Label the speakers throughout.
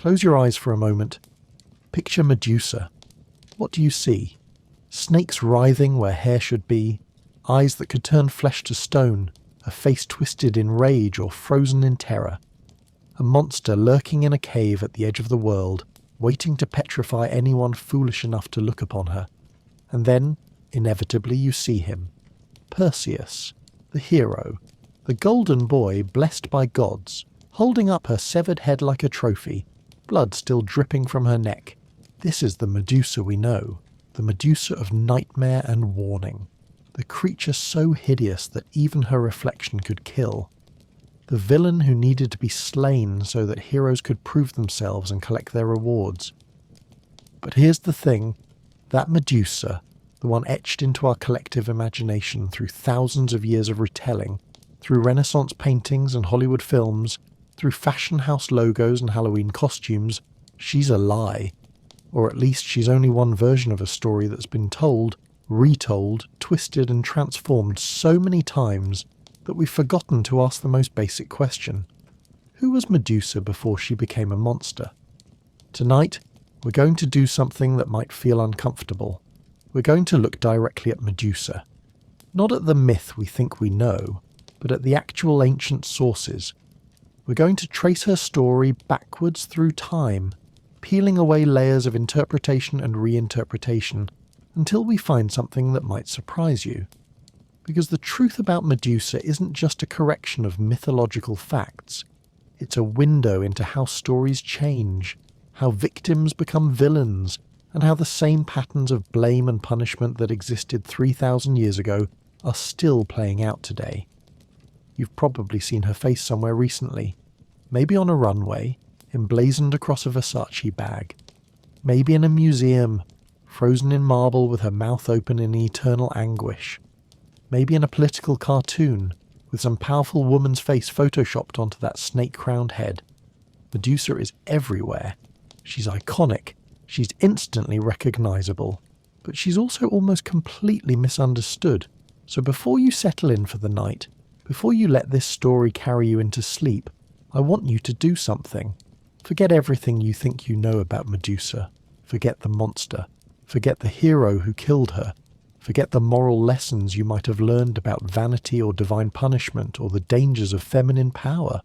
Speaker 1: Close your eyes for a moment. Picture Medusa. What do you see? Snakes writhing where hair should be, eyes that could turn flesh to stone, a face twisted in rage or frozen in terror. A monster lurking in a cave at the edge of the world, waiting to petrify anyone foolish enough to look upon her. And then, inevitably, you see him. Perseus, the hero, the golden boy blessed by gods, holding up her severed head like a trophy, blood still dripping from her neck. This is the Medusa we know, the Medusa of nightmare and warning, the creature so hideous that even her reflection could kill. The villain who needed to be slain so that heroes could prove themselves and collect their rewards. But here's the thing, that Medusa, the one etched into our collective imagination through thousands of years of retelling, through Renaissance paintings and Hollywood films, through fashion house logos and Halloween costumes, she's a lie. Or at least she's only one version of a story that's been told, retold, twisted and transformed so many times that we've forgotten to ask the most basic question. Who was Medusa before she became a monster? Tonight, we're going to do something that might feel uncomfortable. We're going to look directly at Medusa. Not at the myth we think we know, but at the actual ancient sources. We're going to trace her story backwards through time, peeling away layers of interpretation and reinterpretation until we find something that might surprise you. Because the truth about Medusa isn't just a correction of mythological facts. It's a window into how stories change, how victims become villains, and how the same patterns of blame and punishment that existed 3,000 years ago are still playing out today. You've probably seen her face somewhere recently. Maybe on a runway, emblazoned across a Versace bag. Maybe in a museum, frozen in marble with her mouth open in eternal anguish. Maybe in a political cartoon, with some powerful woman's face photoshopped onto that snake-crowned head. Medusa is everywhere. She's iconic. She's instantly recognizable. But she's also almost completely misunderstood. So before you settle in for the night, before you let this story carry you into sleep, I want you to do something. Forget everything you think you know about Medusa. Forget the monster. Forget the hero who killed her. Forget the moral lessons you might have learned about vanity or divine punishment or the dangers of feminine power.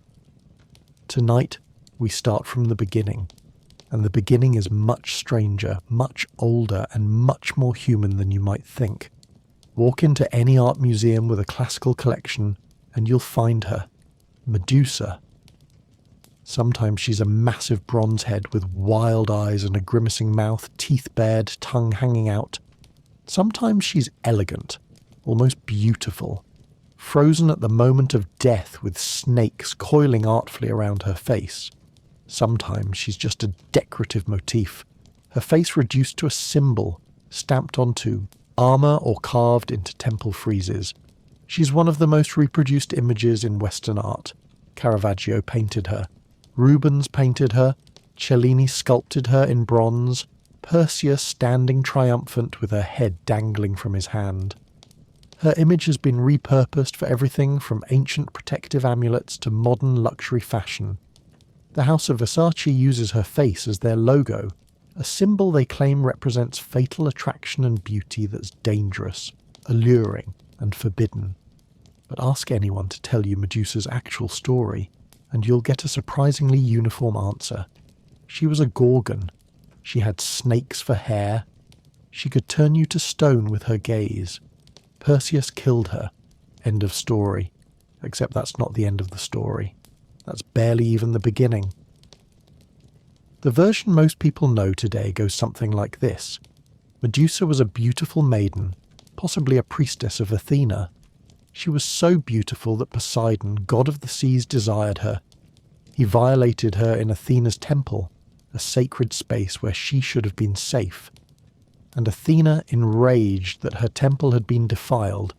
Speaker 1: Tonight, we start from the beginning. And the beginning is much stranger, much older, and much more human than you might think. Walk into any art museum with a classical collection, and you'll find her. Medusa. Sometimes she's a massive bronze head with wild eyes and a grimacing mouth, teeth bared, tongue hanging out. Sometimes she's elegant, almost beautiful, frozen at the moment of death with snakes coiling artfully around her face. Sometimes she's just a decorative motif, her face reduced to a symbol, stamped onto armour or carved into temple friezes. She's one of the most reproduced images in Western art. Caravaggio painted her. Rubens painted her. Cellini sculpted her in bronze. Perseus standing triumphant with her head dangling from his hand. Her image has been repurposed for everything from ancient protective amulets to modern luxury fashion. The House of Versace uses her face as their logo, a symbol they claim represents fatal attraction and beauty that's dangerous, alluring, and forbidden. But ask anyone to tell you Medusa's actual story, and you'll get a surprisingly uniform answer. She was a Gorgon. She had snakes for hair. She could turn you to stone with her gaze. Perseus killed her. End of story. Except that's not the end of the story. That's barely even the beginning. The version most people know today goes something like this. Medusa was a beautiful maiden, possibly a priestess of Athena. She was so beautiful that Poseidon, god of the seas, desired her. He violated her in Athena's temple, a sacred space where she should have been safe. And Athena, enraged that her temple had been defiled,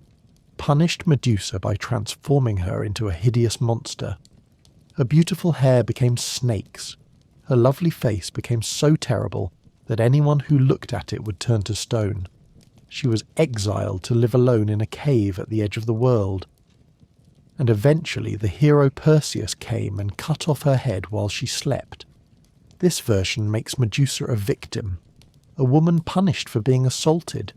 Speaker 1: punished Medusa by transforming her into a hideous monster. Her beautiful hair became snakes. Her lovely face became so terrible that anyone who looked at it would turn to stone. She was exiled to live alone in a cave at the edge of the world. And eventually the hero Perseus came and cut off her head while she slept. This version makes Medusa a victim, a woman punished for being assaulted,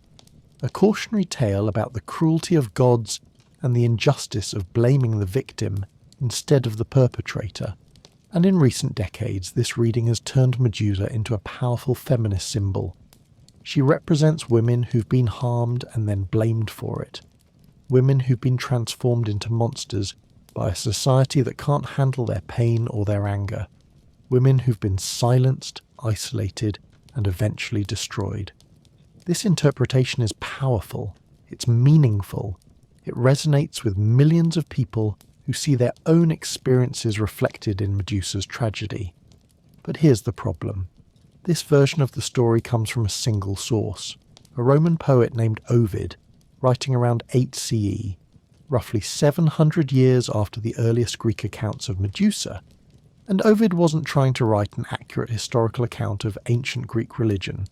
Speaker 1: a cautionary tale about the cruelty of gods and the injustice of blaming the victim instead of the perpetrator. And in recent decades, this reading has turned Medusa into a powerful feminist symbol. She represents women who've been harmed and then blamed for it. Women who've been transformed into monsters by a society that can't handle their pain or their anger. Women who've been silenced, isolated, and eventually destroyed. This interpretation is powerful, it's meaningful, it resonates with millions of people who see their own experiences reflected in Medusa's tragedy. But here's the problem. This version of the story comes from a single source, a Roman poet named Ovid, writing around 8 CE, roughly 700 years after the earliest Greek accounts of Medusa. And Ovid wasn't trying to write an accurate historical account of ancient Greek religion.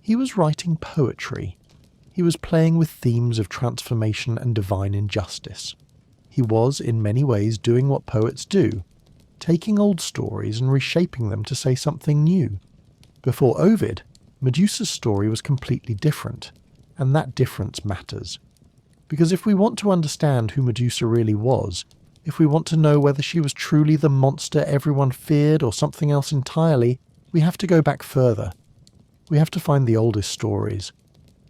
Speaker 1: He was writing poetry. He was playing with themes of transformation and divine injustice. He was, in many ways, doing what poets do, taking old stories and reshaping them to say something new. Before Ovid, Medusa's story was completely different, and that difference matters. Because if we want to understand who Medusa really was, if we want to know whether she was truly the monster everyone feared or something else entirely, we have to go back further. We have to find the oldest stories,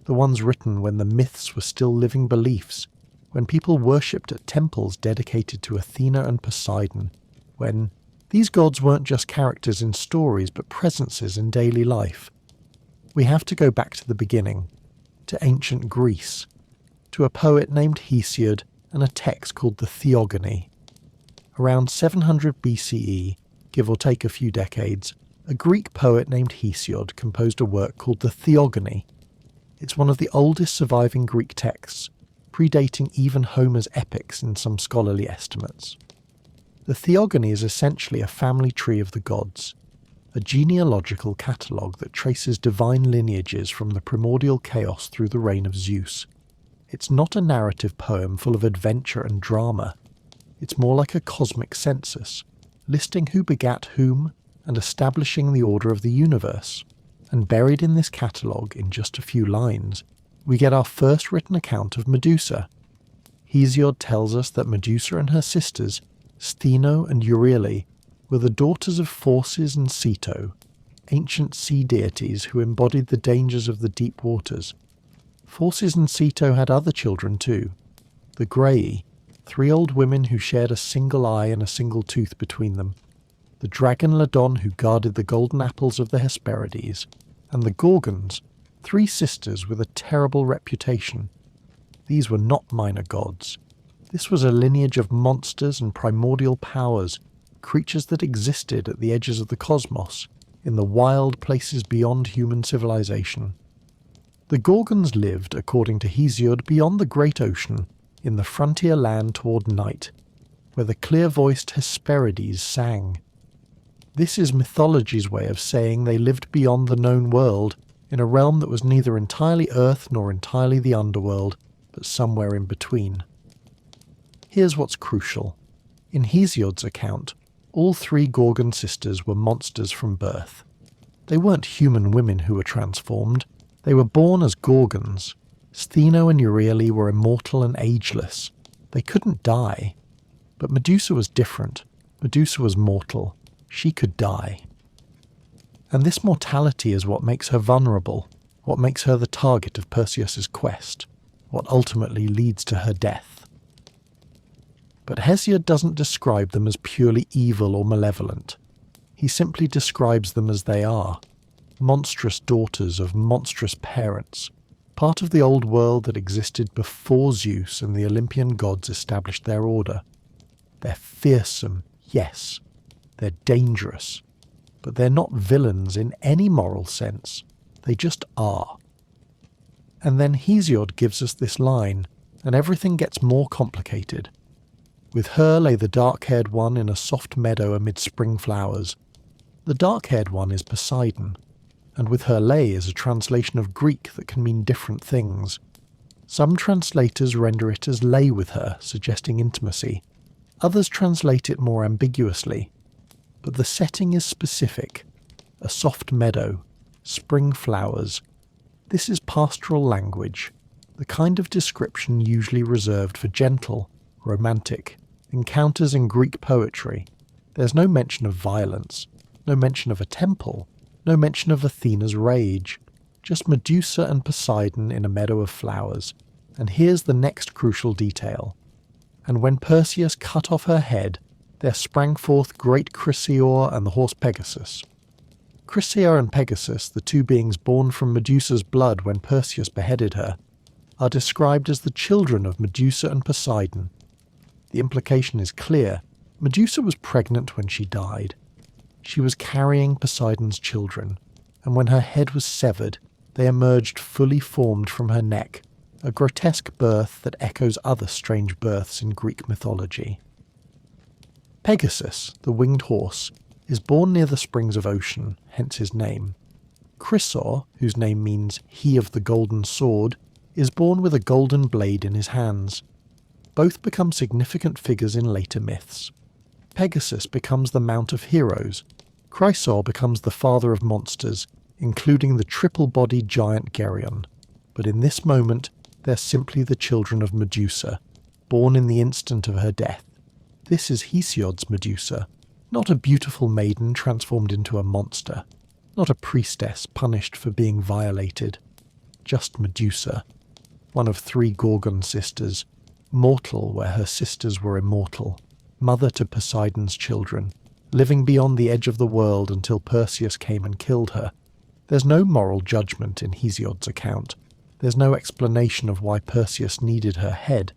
Speaker 1: the ones written when the myths were still living beliefs, when people worshipped at temples dedicated to Athena and Poseidon, when these gods weren't just characters in stories but presences in daily life. We have to go back to the beginning, to ancient Greece, to a poet named Hesiod and a text called the Theogony. Around 700 BCE, give or take a few decades, a Greek poet named Hesiod composed a work called the Theogony. It's one of the oldest surviving Greek texts, predating even Homer's epics in some scholarly estimates. The Theogony is essentially a family tree of the gods, a genealogical catalogue that traces divine lineages from the primordial chaos through the reign of Zeus. It's not a narrative poem full of adventure and drama. It's more like a cosmic census, listing who begat whom and establishing the order of the universe. And buried in this catalogue, in just a few lines, we get our first written account of Medusa. Hesiod tells us that Medusa and her sisters, Stheno and Euryale, were the daughters of Phorcys and Ceto, ancient sea deities who embodied the dangers of the deep waters. Phorcys and Ceto had other children too, the Graeae, 3 old women who shared a single eye and a single tooth between them, the dragon Ladon who guarded the golden apples of the Hesperides, and the Gorgons, 3 sisters with a terrible reputation. These were not minor gods. This was a lineage of monsters and primordial powers, creatures that existed at the edges of the cosmos, in the wild places beyond human civilization. The Gorgons lived, according to Hesiod, beyond the great ocean, in the frontier land toward night, where the clear-voiced Hesperides sang. This is mythology's way of saying they lived beyond the known world, in a realm that was neither entirely Earth nor entirely the underworld, but somewhere in between. Here's what's crucial. In Hesiod's account, all 3 Gorgon sisters were monsters from birth. They weren't human women who were transformed. They were born as Gorgons. Stheno and Euryale were immortal and ageless. They couldn't die. But Medusa was different. Medusa was mortal. She could die. And this mortality is what makes her vulnerable, what makes her the target of Perseus's quest, what ultimately leads to her death. But Hesiod doesn't describe them as purely evil or malevolent. He simply describes them as they are, monstrous daughters of monstrous parents, part of the old world that existed before Zeus and the Olympian gods established their order. They're fearsome, yes. They're dangerous. But they're not villains in any moral sense. They just are. And then Hesiod gives us this line, and everything gets more complicated. With her lay the dark-haired one in a soft meadow amid spring flowers. The dark-haired one is Poseidon, and with her lay is a translation of Greek that can mean different things. Some translators render it as lay with her, suggesting intimacy. Others translate it more ambiguously. But the setting is specific. a soft meadow, spring flowers. This is pastoral language, the kind of description usually reserved for gentle, romantic encounters in Greek poetry. There's no mention of violence, no mention of a temple, no mention of Athena's rage, just Medusa and Poseidon in a meadow of flowers. And here's the next crucial detail. And when Perseus cut off her head, there sprang forth great Chrysaor and the horse Pegasus. Chrysaor and Pegasus, the two beings born from Medusa's blood when Perseus beheaded her, are described as the children of Medusa and Poseidon. The implication is clear. Medusa was pregnant when she died. She was carrying Poseidon's children, and when her head was severed, they emerged fully formed from her neck, a grotesque birth that echoes other strange births in Greek mythology. Pegasus, the winged horse, is born near the springs of Ocean, hence his name. Chrysaor, whose name means he of the golden sword, is born with a golden blade in his hands. Both become significant figures in later myths. Pegasus becomes the mount of heroes. Chrysaor becomes the father of monsters, including the triple-bodied giant Geryon. But in this moment, they're simply the children of Medusa, born in the instant of her death. This is Hesiod's Medusa, not a beautiful maiden transformed into a monster, not a priestess punished for being violated, just Medusa, one of 3 Gorgon sisters, mortal where her sisters were immortal, mother to Poseidon's children, living beyond the edge of the world until Perseus came and killed her. There's no moral judgment in Hesiod's account. There's no explanation of why Perseus needed her head.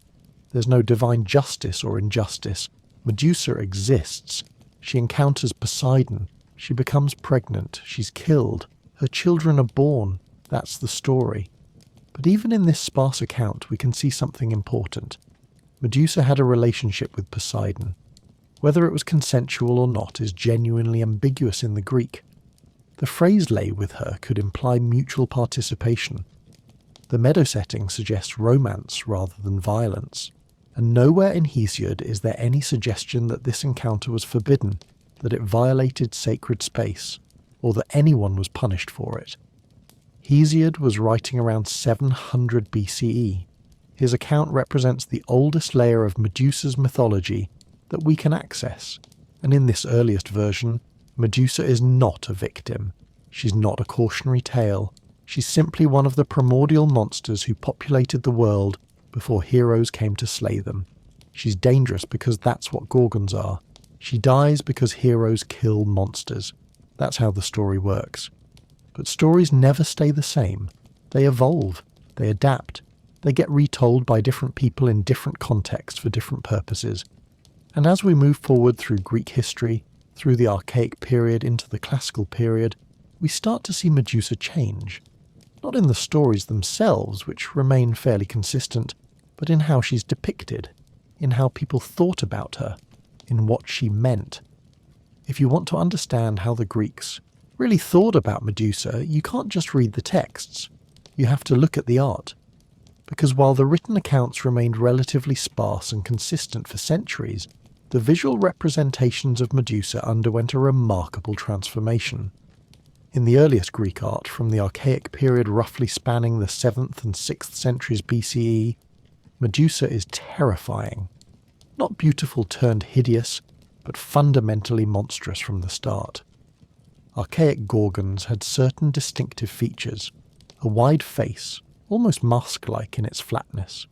Speaker 1: There's no divine justice or injustice. Medusa exists. She encounters Poseidon. She becomes pregnant. She's killed. Her children are born. That's the story. But even in this sparse account, we can see something important. Medusa had a relationship with Poseidon. Whether it was consensual or not is genuinely ambiguous in the Greek. The phrase lay with her could imply mutual participation. The meadow setting suggests romance rather than violence, and nowhere in Hesiod is there any suggestion that this encounter was forbidden, that it violated sacred space, or that anyone was punished for it. Hesiod was writing around 700 BCE. His account represents the oldest layer of Medusa's mythology that we can access, and in this earliest version, Medusa is not a victim. She's not a cautionary tale. She's simply one of the primordial monsters who populated the world before heroes came to slay them. She's dangerous because that's what Gorgons are. She dies because heroes kill monsters. That's how the story works. But stories never stay the same. They evolve. They adapt. They get retold by different people in different contexts for different purposes. And as we move forward through Greek history, through the Archaic period into the Classical period, we start to see Medusa change. Not in the stories themselves, which remain fairly consistent, but in how she's depicted, in how people thought about her, in what she meant. If you want to understand how the Greeks really thought about Medusa, you can't just read the texts. You have to look at the art. Because while the written accounts remained relatively sparse and consistent for centuries, the visual representations of Medusa underwent a remarkable transformation. In the earliest Greek art, from the Archaic period roughly spanning the 7th and 6th centuries BCE, Medusa is terrifying. Not beautiful turned hideous, but fundamentally monstrous from the start. Archaic Gorgons had certain distinctive features: a wide face, almost mask-like in its flatness,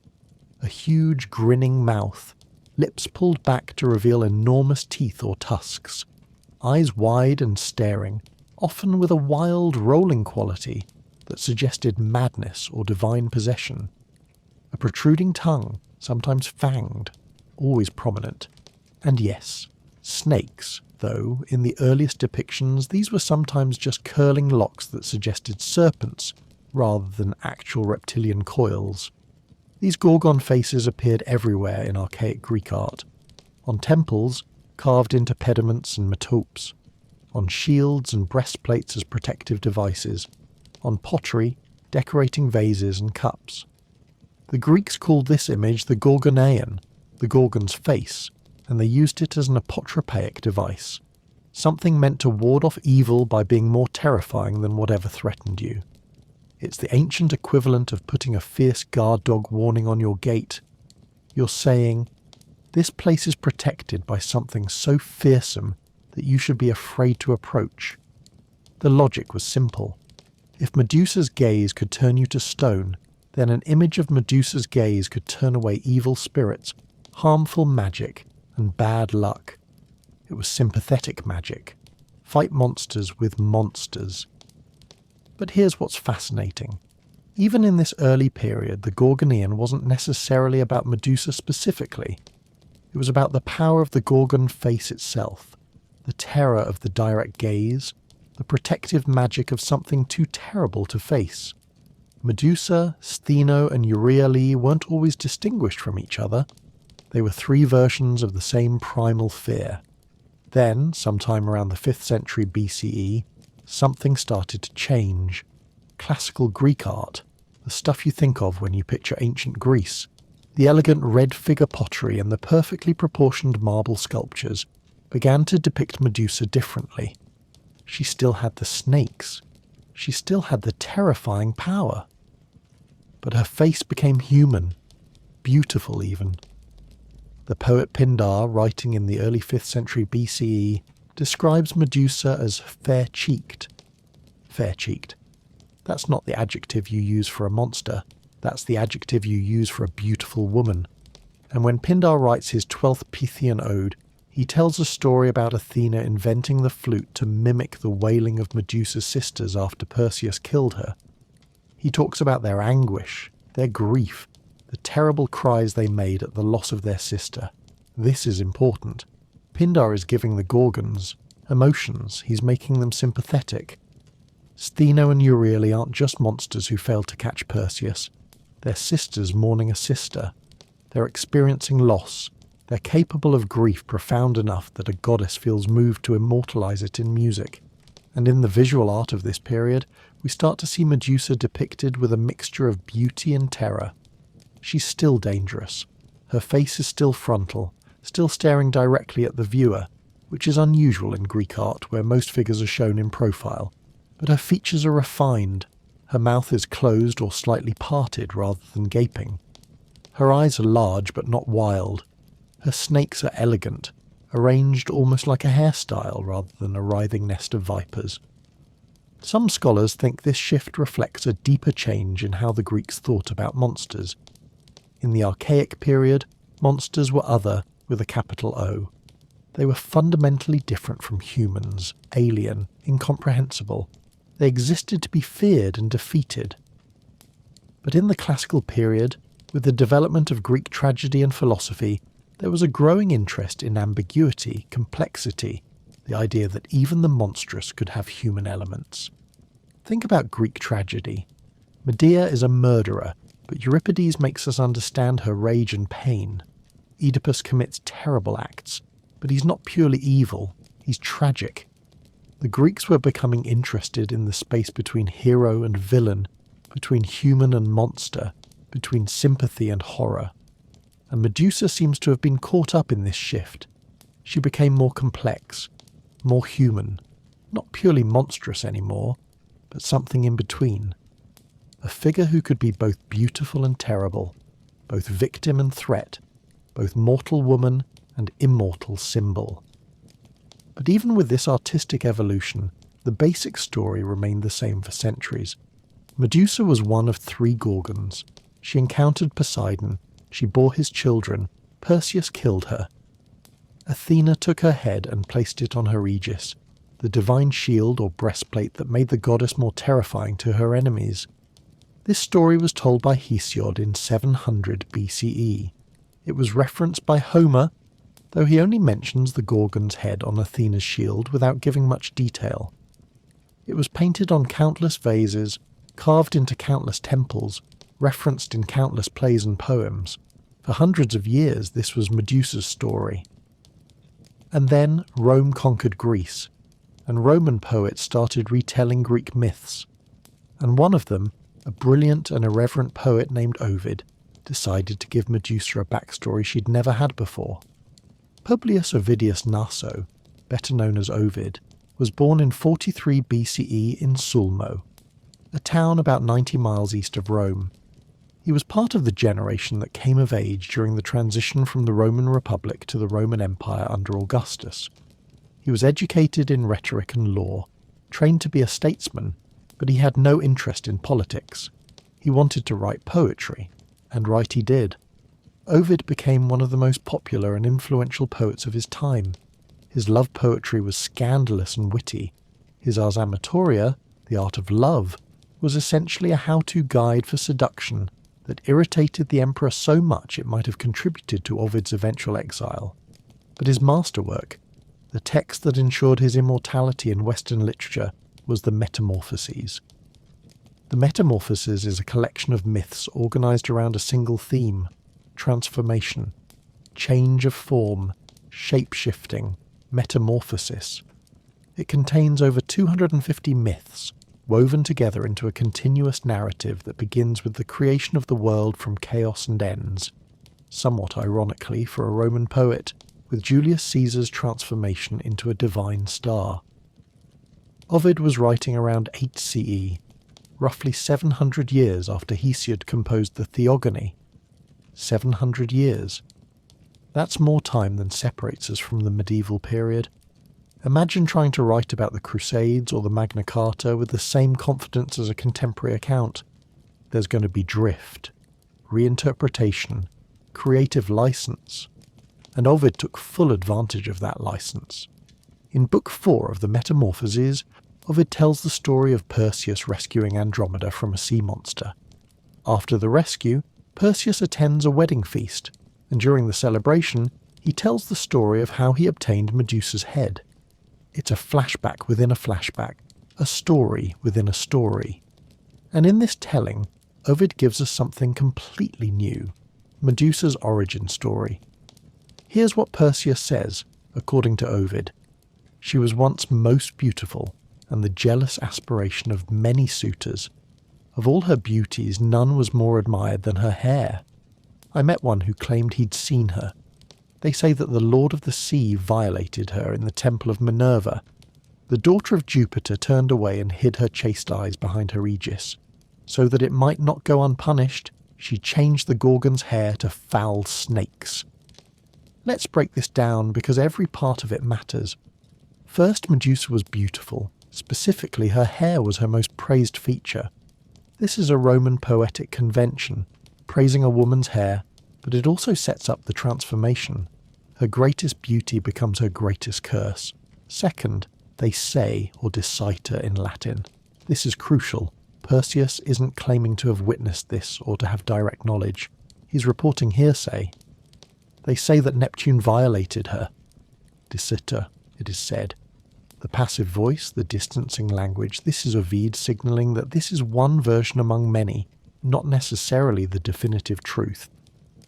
Speaker 1: a huge grinning mouth, lips pulled back to reveal enormous teeth or tusks, eyes wide and staring, often with a wild, rolling quality that suggested madness or divine possession, a protruding tongue, sometimes fanged, always prominent, and yes, snakes, though in the earliest depictions these were sometimes just curling locks that suggested serpents rather than actual reptilian coils. These Gorgon faces appeared everywhere in archaic Greek art, on temples carved into pediments and metopes, on shields and breastplates as protective devices, on pottery decorating vases and cups. The Greeks called this image the Gorgoneion, the Gorgon's face, and they used it as an apotropaic device. something meant to ward off evil by being more terrifying than whatever threatened you. It's the ancient equivalent of putting a fierce guard dog warning on your gate. You're saying, this place is protected by something so fearsome that you should be afraid to approach. The logic was simple. If Medusa's gaze could turn you to stone, then an image of Medusa's gaze could turn away evil spirits, harmful magic, and bad luck. It was sympathetic magic. Fight monsters with monsters. But here's what's fascinating. Even in this early period, the Gorgonian wasn't necessarily about Medusa specifically. It was about the power of the Gorgon face itself, the terror of the direct gaze, the protective magic of something too terrible to face. Medusa, Stheno, and Euryale weren't always distinguished from each other. They were three versions of the same primal fear. Then, sometime around the 5th century BCE, something started to change. Classical Greek art, the stuff you think of when you picture ancient Greece, the elegant red figure pottery and the perfectly proportioned marble sculptures, began to depict Medusa differently. She still had the snakes. She still had the terrifying power. But her face became human, beautiful even. The poet Pindar, writing in the early 5th century BCE, describes Medusa as fair-cheeked. Fair-cheeked. That's not the adjective you use for a monster, that's the adjective you use for a beautiful woman. And when Pindar writes his 12th Pythian ode, he tells a story about Athena inventing the flute to mimic the wailing of Medusa's sisters after Perseus killed her. He talks about their anguish, their grief, the terrible cries they made at the loss of their sister. This is important. Pindar is giving the Gorgons emotions, he's making them sympathetic. Stheno and Euryale aren't just monsters who failed to catch Perseus. They're sisters mourning a sister. They're experiencing loss. They're capable of grief profound enough that a goddess feels moved to immortalize it in music. And in the visual art of this period, we start to see Medusa depicted with a mixture of beauty and terror. She's still dangerous. Her face is still frontal, still staring directly at the viewer, which is unusual in Greek art where most figures are shown in profile. But her features are refined. Her mouth is closed or slightly parted rather than gaping. Her eyes are large but not wild. Her snakes are elegant, arranged almost like a hairstyle rather than a writhing nest of vipers. Some scholars think this shift reflects a deeper change in how the Greeks thought about monsters. In the Archaic period, monsters were other with a capital O. They were fundamentally different from humans, alien, incomprehensible. They existed to be feared and defeated. But in the classical period, with the development of Greek tragedy and philosophy, there was a growing interest in ambiguity, complexity, the idea that even the monstrous could have human elements. Think about Greek tragedy. Medea is a murderer, but Euripides makes us understand her rage and pain. Oedipus commits terrible acts, but he's not purely evil, he's tragic. The Greeks were becoming interested in the space between hero and villain, between human and monster, between sympathy and horror. And Medusa seems to have been caught up in this shift. She became more complex, more human, not purely monstrous anymore, but something in between. A figure who could be both beautiful and terrible, both victim and threat, both mortal woman and immortal symbol. But even with this artistic evolution, the basic story remained the same for centuries. Medusa was one of 3 Gorgons. She encountered Poseidon, she bore his children, Perseus killed her. Athena took her head and placed it on her aegis, the divine shield or breastplate that made the goddess more terrifying to her enemies. This story was told by Hesiod in 700 BCE. It was referenced by Homer, though he only mentions the Gorgon's head on Athena's shield without giving much detail. It was painted on countless vases, carved into countless temples, referenced in countless plays and poems. For hundreds of years this was Medusa's story. And then Rome conquered Greece, and Roman poets started retelling Greek myths. And one of them, a brilliant and irreverent poet named Ovid, decided to give Medusa a backstory she'd never had before. Publius Ovidius Naso, better known as Ovid, was born in 43 BCE in Sulmo, a town about 90 miles east of Rome. He was part of the generation that came of age during the transition from the Roman Republic to the Roman Empire under Augustus. He was educated in rhetoric and law, trained to be a statesman, but he had no interest in politics. He wanted to write poetry, and write he did. Ovid became one of the most popular and influential poets of his time. His love poetry was scandalous and witty. His Ars Amatoria, the art of love, was essentially a how-to guide for seduction that irritated the emperor so much it might have contributed to Ovid's eventual exile. But his masterwork, the text that ensured his immortality in Western literature, was the Metamorphoses. The Metamorphoses is a collection of myths organised around a single theme: transformation, change of form, shape-shifting, metamorphosis. It contains over 250 myths, woven together into a continuous narrative that begins with the creation of the world from chaos and ends, somewhat ironically for a Roman poet, with Julius Caesar's transformation into a divine star. Ovid was writing around 8 CE, roughly 700 years after Hesiod composed the Theogony. 700 years. That's more time than separates us from the medieval period. Imagine trying to write about the Crusades or the Magna Carta with the same confidence as a contemporary account. There's going to be drift, reinterpretation, creative license. And Ovid took full advantage of that license. In Book 4 of the Metamorphoses, Ovid tells the story of Perseus rescuing Andromeda from a sea monster. After the rescue, Perseus attends a wedding feast, and during the celebration, he tells the story of how he obtained Medusa's head. It's a flashback within a flashback, a story within a story. And in this telling, Ovid gives us something completely new: Medusa's origin story. Here's what Perseus says, according to Ovid. She was once most beautiful, and the jealous aspiration of many suitors. Of all her beauties, none was more admired than her hair. I met one who claimed he'd seen her. They say that the Lord of the Sea violated her in the temple of Minerva. The daughter of Jupiter turned away and hid her chaste eyes behind her aegis. So that it might not go unpunished, she changed the Gorgon's hair to foul snakes. Let's break this down because every part of it matters. First, Medusa was beautiful. Specifically, her hair was her most praised feature. This is a Roman poetic convention, praising a woman's hair, but it also sets up the transformation. Her greatest beauty becomes her greatest curse. Second, they say, or deciter in Latin. This is crucial. Perseus isn't claiming to have witnessed this or to have direct knowledge. He's reporting hearsay. They say that Neptune violated her. Deciter, it is said. The passive voice, the distancing language, this is Ovid signalling that this is one version among many, not necessarily the definitive truth.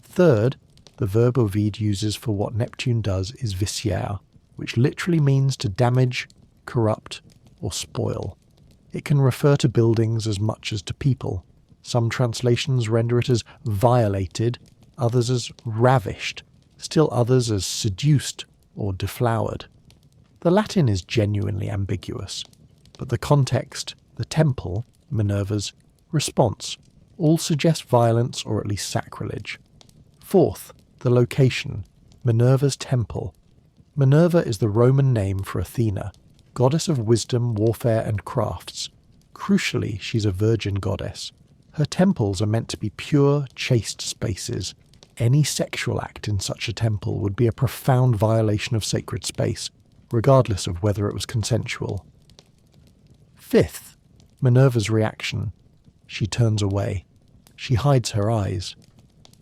Speaker 1: Third, the verb Ovid uses for what Neptune does is viciare, which literally means to damage, corrupt, or spoil. It can refer to buildings as much as to people. Some translations render it as violated, others as ravished, still others as seduced or deflowered. The Latin is genuinely ambiguous, but the context, the temple, Minerva's, response, all suggest violence or at least sacrilege. Fourth, the location, Minerva's temple. Minerva is the Roman name for Athena, goddess of wisdom, warfare and crafts. Crucially, she's a virgin goddess. Her temples are meant to be pure, chaste spaces. Any sexual act in such a temple would be a profound violation of sacred space, regardless of whether it was consensual. Fifth, Minerva's reaction. She turns away. She hides her eyes.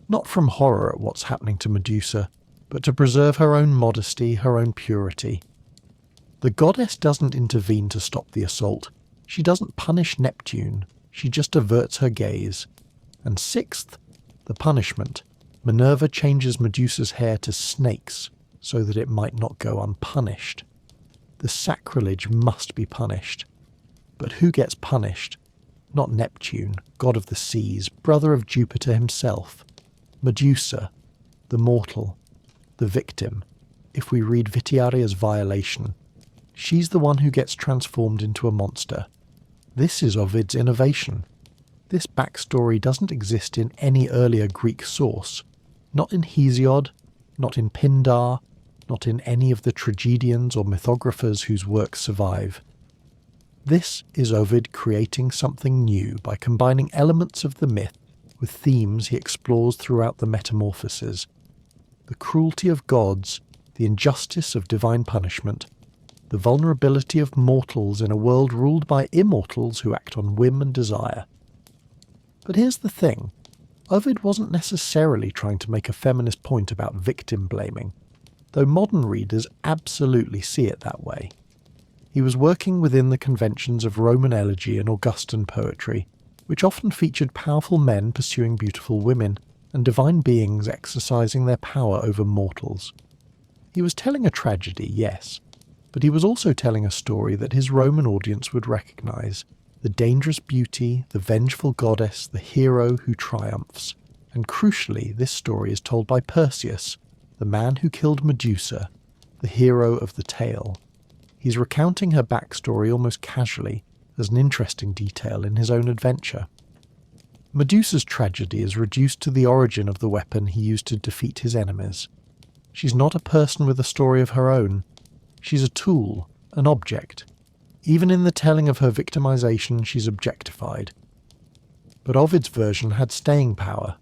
Speaker 1: Not from horror at what's happening to Medusa, but to preserve her own modesty, her own purity. The goddess doesn't intervene to stop the assault. She doesn't punish Neptune. She just averts her gaze. And sixth, the punishment. Minerva changes Medusa's hair to snakes, so that it might not go unpunished. The sacrilege must be punished. But who gets punished? Not Neptune, god of the seas, brother of Jupiter himself. Medusa, the mortal, the victim. if we read Vitiare as violation. She's the one who gets transformed into a monster. This is Ovid's innovation. This backstory doesn't exist in any earlier Greek source, not in Hesiod, not in Pindar, not in any of the tragedians or mythographers whose works survive. This is Ovid creating something new by combining elements of the myth with themes he explores throughout the Metamorphoses. The cruelty of gods, the injustice of divine punishment, the vulnerability of mortals in a world ruled by immortals who act on whim and desire. But here's the thing, Ovid wasn't necessarily trying to make a feminist point about victim blaming, though modern readers absolutely see it that way. He was working within the conventions of Roman elegy and Augustan poetry, which often featured powerful men pursuing beautiful women and divine beings exercising their power over mortals. He was telling a tragedy, yes, but he was also telling a story that his Roman audience would recognise: the dangerous beauty, the vengeful goddess, the hero who triumphs. And crucially, this story is told by Perseus, the man who killed Medusa, the hero of the tale. He's recounting her backstory almost casually, as an interesting detail in his own adventure. Medusa's tragedy is reduced to the origin of the weapon he used to defeat his enemies. She's not a person with a story of her own. She's a tool, an object. Even in the telling of her victimization, she's objectified. But Ovid's version had staying power.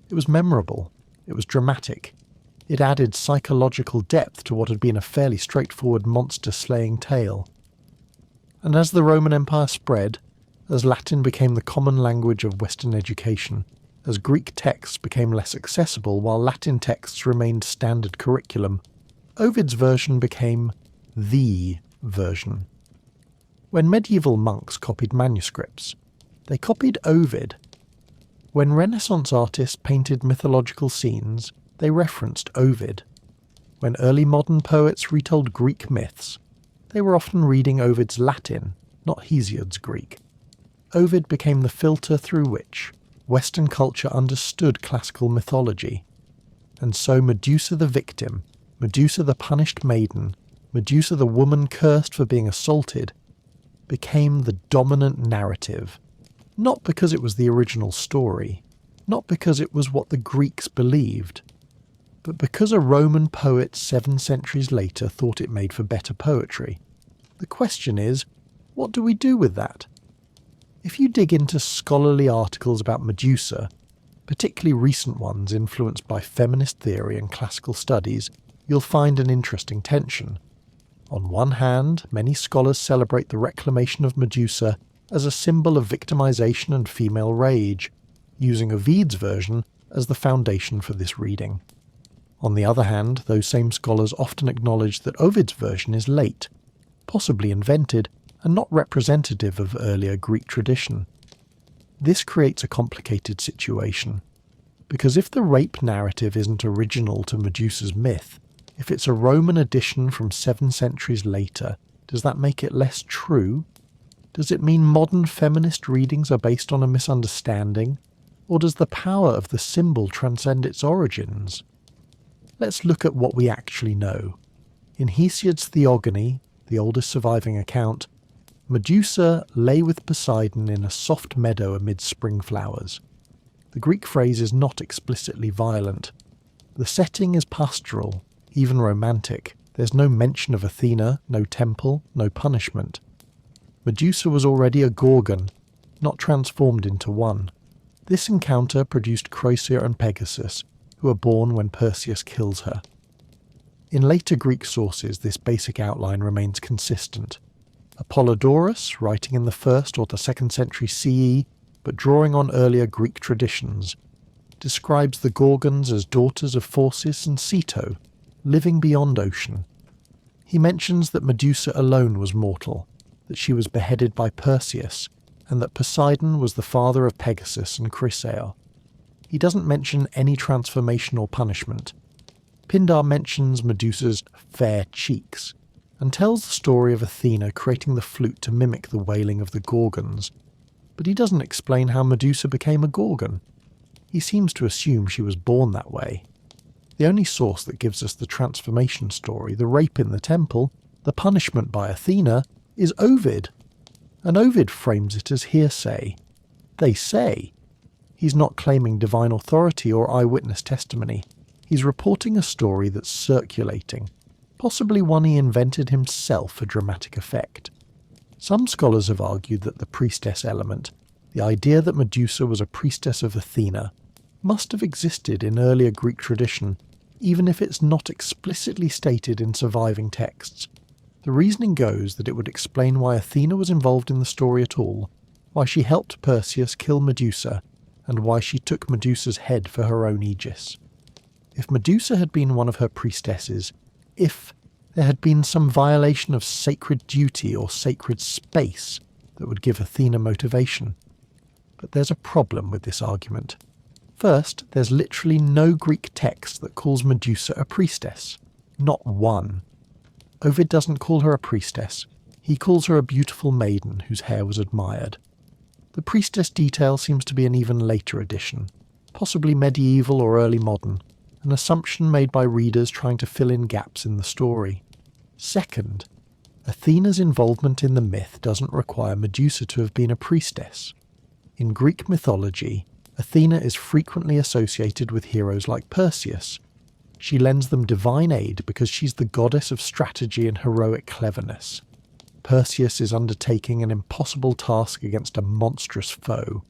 Speaker 1: It was memorable. It was dramatic. It added psychological depth to what had been a fairly straightforward monster-slaying tale. And as the Roman Empire spread, as Latin became the common language of Western education, as Greek texts became less accessible while Latin texts remained standard curriculum, Ovid's version became the version. When medieval monks copied manuscripts, they copied Ovid. When Renaissance artists painted mythological scenes, they referenced Ovid. When early modern poets retold Greek myths, they were often reading Ovid's Latin, not Hesiod's Greek. Ovid became the filter through which Western culture understood classical mythology. And so Medusa the victim, Medusa the punished maiden, Medusa the woman cursed for being assaulted, became the dominant narrative, not because it was the original story, not because it was what the Greeks believed, but because a Roman poet 7 centuries later thought it made for better poetry. The question is, what do we do with that? If you dig into scholarly articles about Medusa, particularly recent ones influenced by feminist theory and classical studies, you'll find an interesting tension. On one hand, many scholars celebrate the reclamation of Medusa as a symbol of victimization and female rage, using Ovid's version as the foundation for this reading. On the other hand, those same scholars often acknowledge that Ovid's version is late, possibly invented, and not representative of earlier Greek tradition. This creates a complicated situation, because if the rape narrative isn't original to Medusa's myth, if it's a Roman addition from 7 centuries later, does that make it less true? Does it mean modern feminist readings are based on a misunderstanding? Or does the power of the symbol transcend its origins? Let's look at what we actually know. In Hesiod's Theogony, the oldest surviving account, Medusa lay with Poseidon in a soft meadow amid spring flowers. The Greek phrase is not explicitly violent. The setting is pastoral, even romantic. There's no mention of Athena, no temple, no punishment. Medusa was already a Gorgon, not transformed into one. This encounter produced Creusa and Pegasus, who are born when Perseus kills her. In later Greek sources, this basic outline remains consistent. Apollodorus, writing in the 1st or the 2nd century CE, but drawing on earlier Greek traditions, describes the Gorgons as daughters of Phorcys and Ceto, living beyond ocean. He mentions that Medusa alone was mortal, that she was beheaded by Perseus, and that Poseidon was the father of Pegasus and Chrysaor. He doesn't mention any transformation or punishment. Pindar mentions Medusa's fair cheeks, and tells the story of Athena creating the flute to mimic the wailing of the Gorgons, but he doesn't explain how Medusa became a Gorgon. He seems to assume she was born that way. The only source that gives us the transformation story, the rape in the temple, the punishment by Athena, is Ovid. And Ovid frames it as hearsay. They say. He's not claiming divine authority or eyewitness testimony. He's reporting a story that's circulating, possibly one he invented himself for dramatic effect. Some scholars have argued that the priestess element, the idea that Medusa was a priestess of Athena, must have existed in earlier Greek tradition, even if it's not explicitly stated in surviving texts. The reasoning goes that it would explain why Athena was involved in the story at all, why she helped Perseus kill Medusa, and why she took Medusa's head for her own aegis. If Medusa had been one of her priestesses, if there had been some violation of sacred duty or sacred space that would give Athena motivation. But there's a problem with this argument. First, there's literally no Greek text that calls Medusa a priestess. Not one. Ovid doesn't call her a priestess. He calls her a beautiful maiden whose hair was admired. The priestess detail seems to be an even later addition, possibly medieval or early modern, an assumption made by readers trying to fill in gaps in the story. Second, Athena's involvement in the myth doesn't require Medusa to have been a priestess. In Greek mythology, Athena is frequently associated with heroes like Perseus. She lends them divine aid because she's the goddess of strategy and heroic cleverness. Perseus is undertaking an impossible task against a monstrous foe.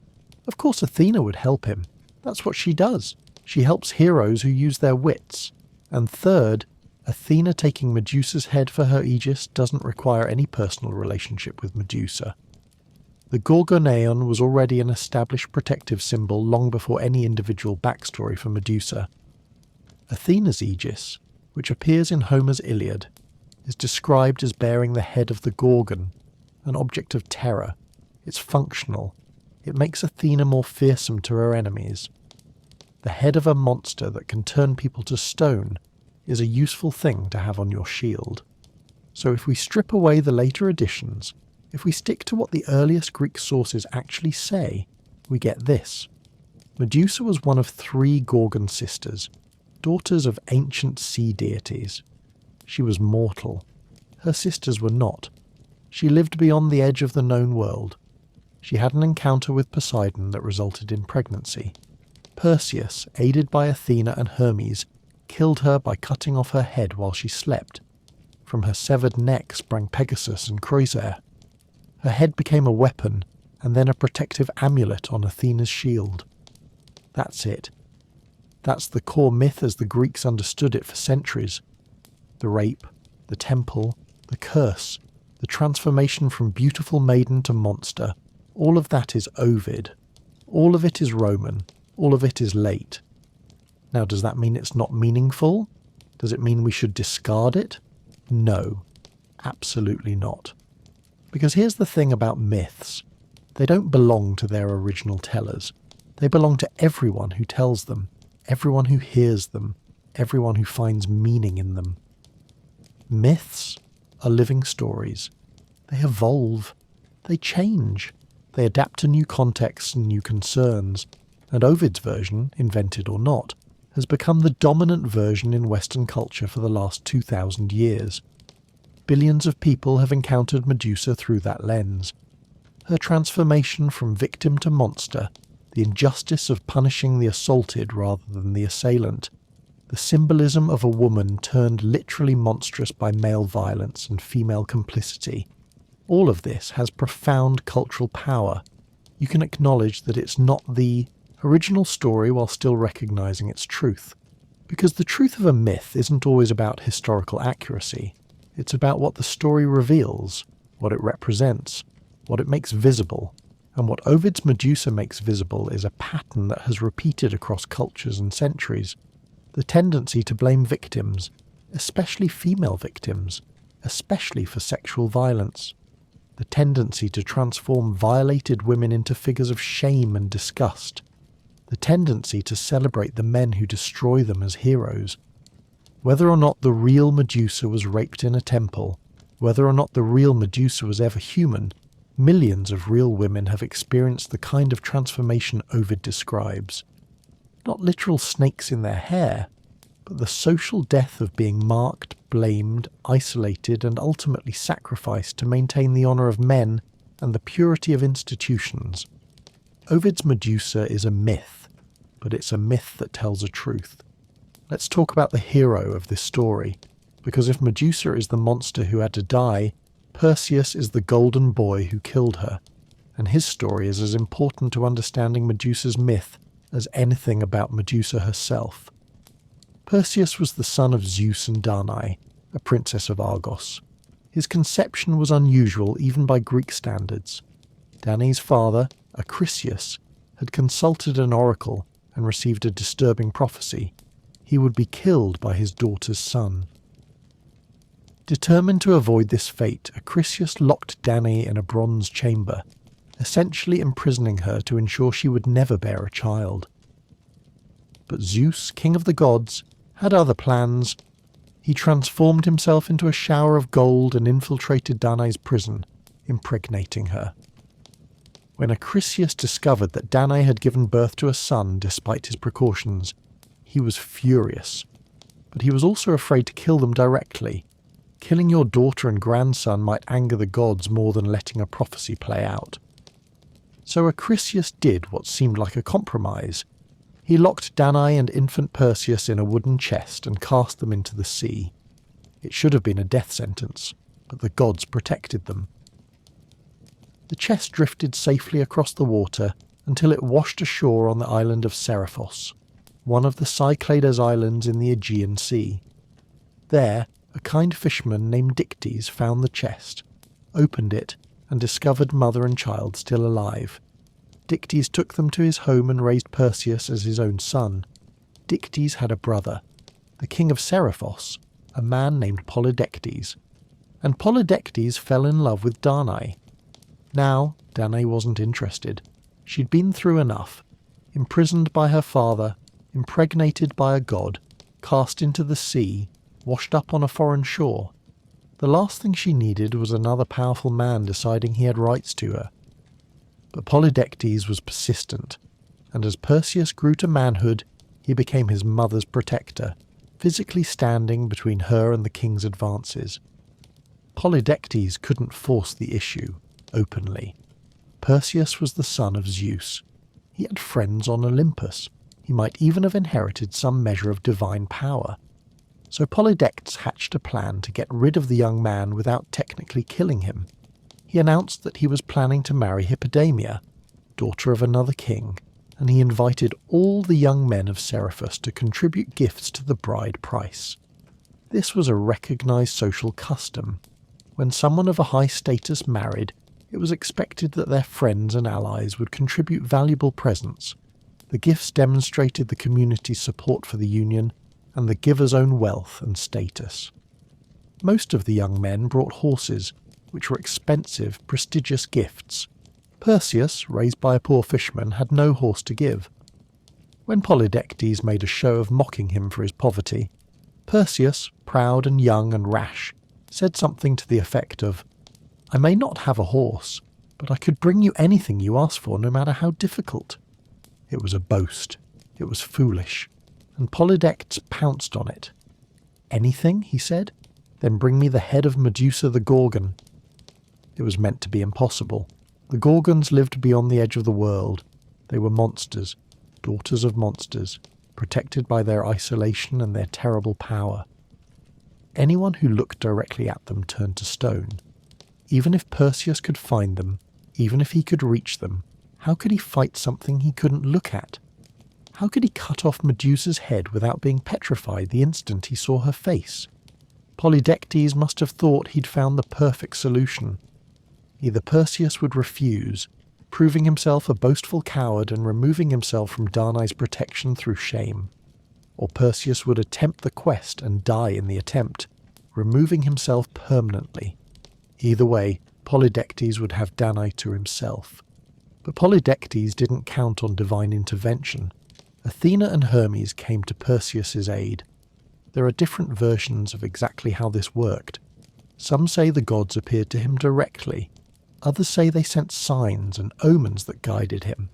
Speaker 1: Of course Athena would help him. That's what she does. She helps heroes who use their wits. And third, Athena taking Medusa's head for her aegis doesn't require any personal relationship with Medusa. The Gorgon was already an established protective symbol long before any individual backstory for Medusa. Athena's aegis, which appears in Homer's Iliad, is described as bearing the head of the Gorgon, an object of terror. It's functional. It makes Athena more fearsome to her enemies. The head of a monster that can turn people to stone is a useful thing to have on your shield. So if we strip away the later additions, if we stick to what the earliest Greek sources actually say, we get this. Medusa was one of 3 Gorgon sisters, daughters of ancient sea deities. She was mortal. Her sisters were not. She lived beyond the edge of the known world. She had an encounter with Poseidon that resulted in pregnancy. Perseus, aided by Athena and Hermes, killed her by cutting off her head while she slept. From her severed neck sprang Pegasus and Croesus. Her head became a weapon, and then a protective amulet on Athena's shield. That's it. That's the core myth as the Greeks understood it for centuries. The rape, the temple, the curse, the transformation from beautiful maiden to monster, all of that is Ovid. All of it is Roman. All of it is late. Now, does that mean it's not meaningful? Does it mean we should discard it? No, absolutely not. Because here's the thing about myths. They don't belong to their original tellers. They belong to everyone who tells them, everyone who hears them, everyone who finds meaning in them. Myths are living stories. They evolve. They change. They adapt to new contexts and new concerns. And Ovid's version, invented or not, has become the dominant version in Western culture for the last 2,000 years. Billions of people have encountered Medusa through that lens. Her transformation from victim to monster, the injustice of punishing the assaulted rather than the assailant, the symbolism of a woman turned literally monstrous by male violence and female complicity. All of this has profound cultural power. You can acknowledge that it's not the original story while still recognizing its truth. Because the truth of a myth isn't always about historical accuracy. It's about what the story reveals, what it represents, what it makes visible. And what Ovid's Medusa makes visible is a pattern that has repeated across cultures and centuries. The tendency to blame victims, especially female victims, especially for sexual violence. The tendency to transform violated women into figures of shame and disgust. The tendency to celebrate the men who destroy them as heroes. Whether or not the real Medusa was raped in a temple, whether or not the real Medusa was ever human, millions of real women have experienced the kind of transformation Ovid describes. Not literal snakes in their hair, but the social death of being marked, blamed, isolated, and ultimately sacrificed to maintain the honour of men and the purity of institutions. Ovid's Medusa is a myth, but it's a myth that tells a truth. Let's talk about the hero of this story, because if Medusa is the monster who had to die, Perseus is the golden boy who killed her, and his story is as important to understanding Medusa's myth as anything about Medusa herself. Perseus was the son of Zeus and Danae, a princess of Argos. His conception was unusual even by Greek standards. Danae's father, Acrisius, had consulted an oracle and received a disturbing prophecy. He would be killed by his daughter's son. Determined to avoid this fate, Acrisius locked Danae in a bronze chamber, essentially imprisoning her to ensure she would never bear a child. But Zeus, king of the gods, had other plans. He transformed himself into a shower of gold and infiltrated Danae's prison, impregnating her. When Acrisius discovered that Danae had given birth to a son despite his precautions, he was furious. But he was also afraid to kill them directly. Killing your daughter and grandson might anger the gods more than letting a prophecy play out. So Acrisius did what seemed like a compromise. He locked Danae and infant Perseus in a wooden chest and cast them into the sea. It should have been a death sentence, but the gods protected them. The chest drifted safely across the water until it washed ashore on the island of Seriphos, one of the Cyclades islands in the Aegean Sea. There, a kind fisherman named Dictys found the chest, opened it, and discovered mother and child still alive. Dictys took them to his home and raised Perseus as his own son. Dictys had a brother, the king of Seriphos, a man named Polydectes, and Polydectes fell in love with Danae. Now, Danae wasn't interested. She'd been through enough. Imprisoned by her father, impregnated by a god, cast into the sea, washed up on a foreign shore. The last thing she needed was another powerful man deciding he had rights to her. But Polydectes was persistent, and as Perseus grew to manhood, he became his mother's protector, physically standing between her and the king's advances. Polydectes couldn't force the issue openly. Perseus was the son of Zeus. He had friends on Olympus. He might even have inherited some measure of divine power. So Polydectes hatched a plan to get rid of the young man without technically killing him. He announced that he was planning to marry Hippodamia, daughter of another king, and he invited all the young men of Seriphos to contribute gifts to the bride price. This was a recognized social custom. When someone of a high status married, it was expected that their friends and allies would contribute valuable presents. The gifts demonstrated the community's support for the union and the giver's own wealth and status. Most of the young men brought horses, which were expensive, prestigious gifts. Perseus, raised by a poor fisherman, had no horse to give. When Polydectes made a show of mocking him for his poverty, Perseus, proud and young and rash, said something to the effect of, "I may not have a horse, but I could bring you anything you ask for, no matter how difficult." It was a boast. It was foolish. And Polydectes pounced on it. "Anything?" he said. "Then bring me the head of Medusa the Gorgon." It was meant to be impossible. The Gorgons lived beyond the edge of the world. They were monsters, daughters of monsters, protected by their isolation and their terrible power. Anyone who looked directly at them turned to stone. Even if Perseus could find them, even if he could reach them, how could he fight something he couldn't look at? How could he cut off Medusa's head without being petrified the instant he saw her face? Polydectes must have thought he'd found the perfect solution. Either Perseus would refuse, proving himself a boastful coward and removing himself from Danae's protection through shame, or Perseus would attempt the quest and die in the attempt, removing himself permanently. Either way, Polydectes would have Danae to himself. But Polydectes didn't count on divine intervention. Athena and Hermes came to Perseus's aid. There are different versions of exactly how this worked. Some say the gods appeared to him directly. Others say they sent signs and omens that guided him.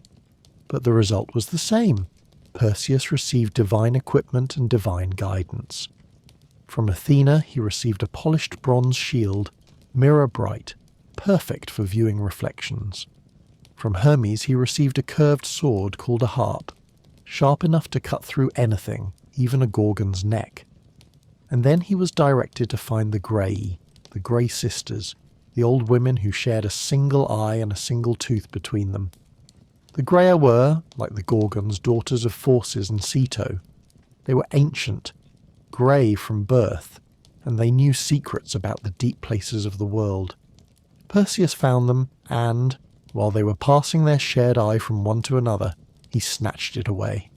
Speaker 1: But the result was the same. Perseus received divine equipment and divine guidance. From Athena he received a polished bronze shield, mirror bright, perfect for viewing reflections. From Hermes he received a curved sword called a harp, sharp enough to cut through anything, even a Gorgon's neck. And then he was directed to find the Grey sisters, the old women who shared a single eye and a single tooth between them. The Greyer were, like the Gorgons, daughters of Phorcys and Ceto. They were ancient, grey from birth, and they knew secrets about the deep places of the world. Perseus found them, and, while they were passing their shared eye from one to another, he snatched it away.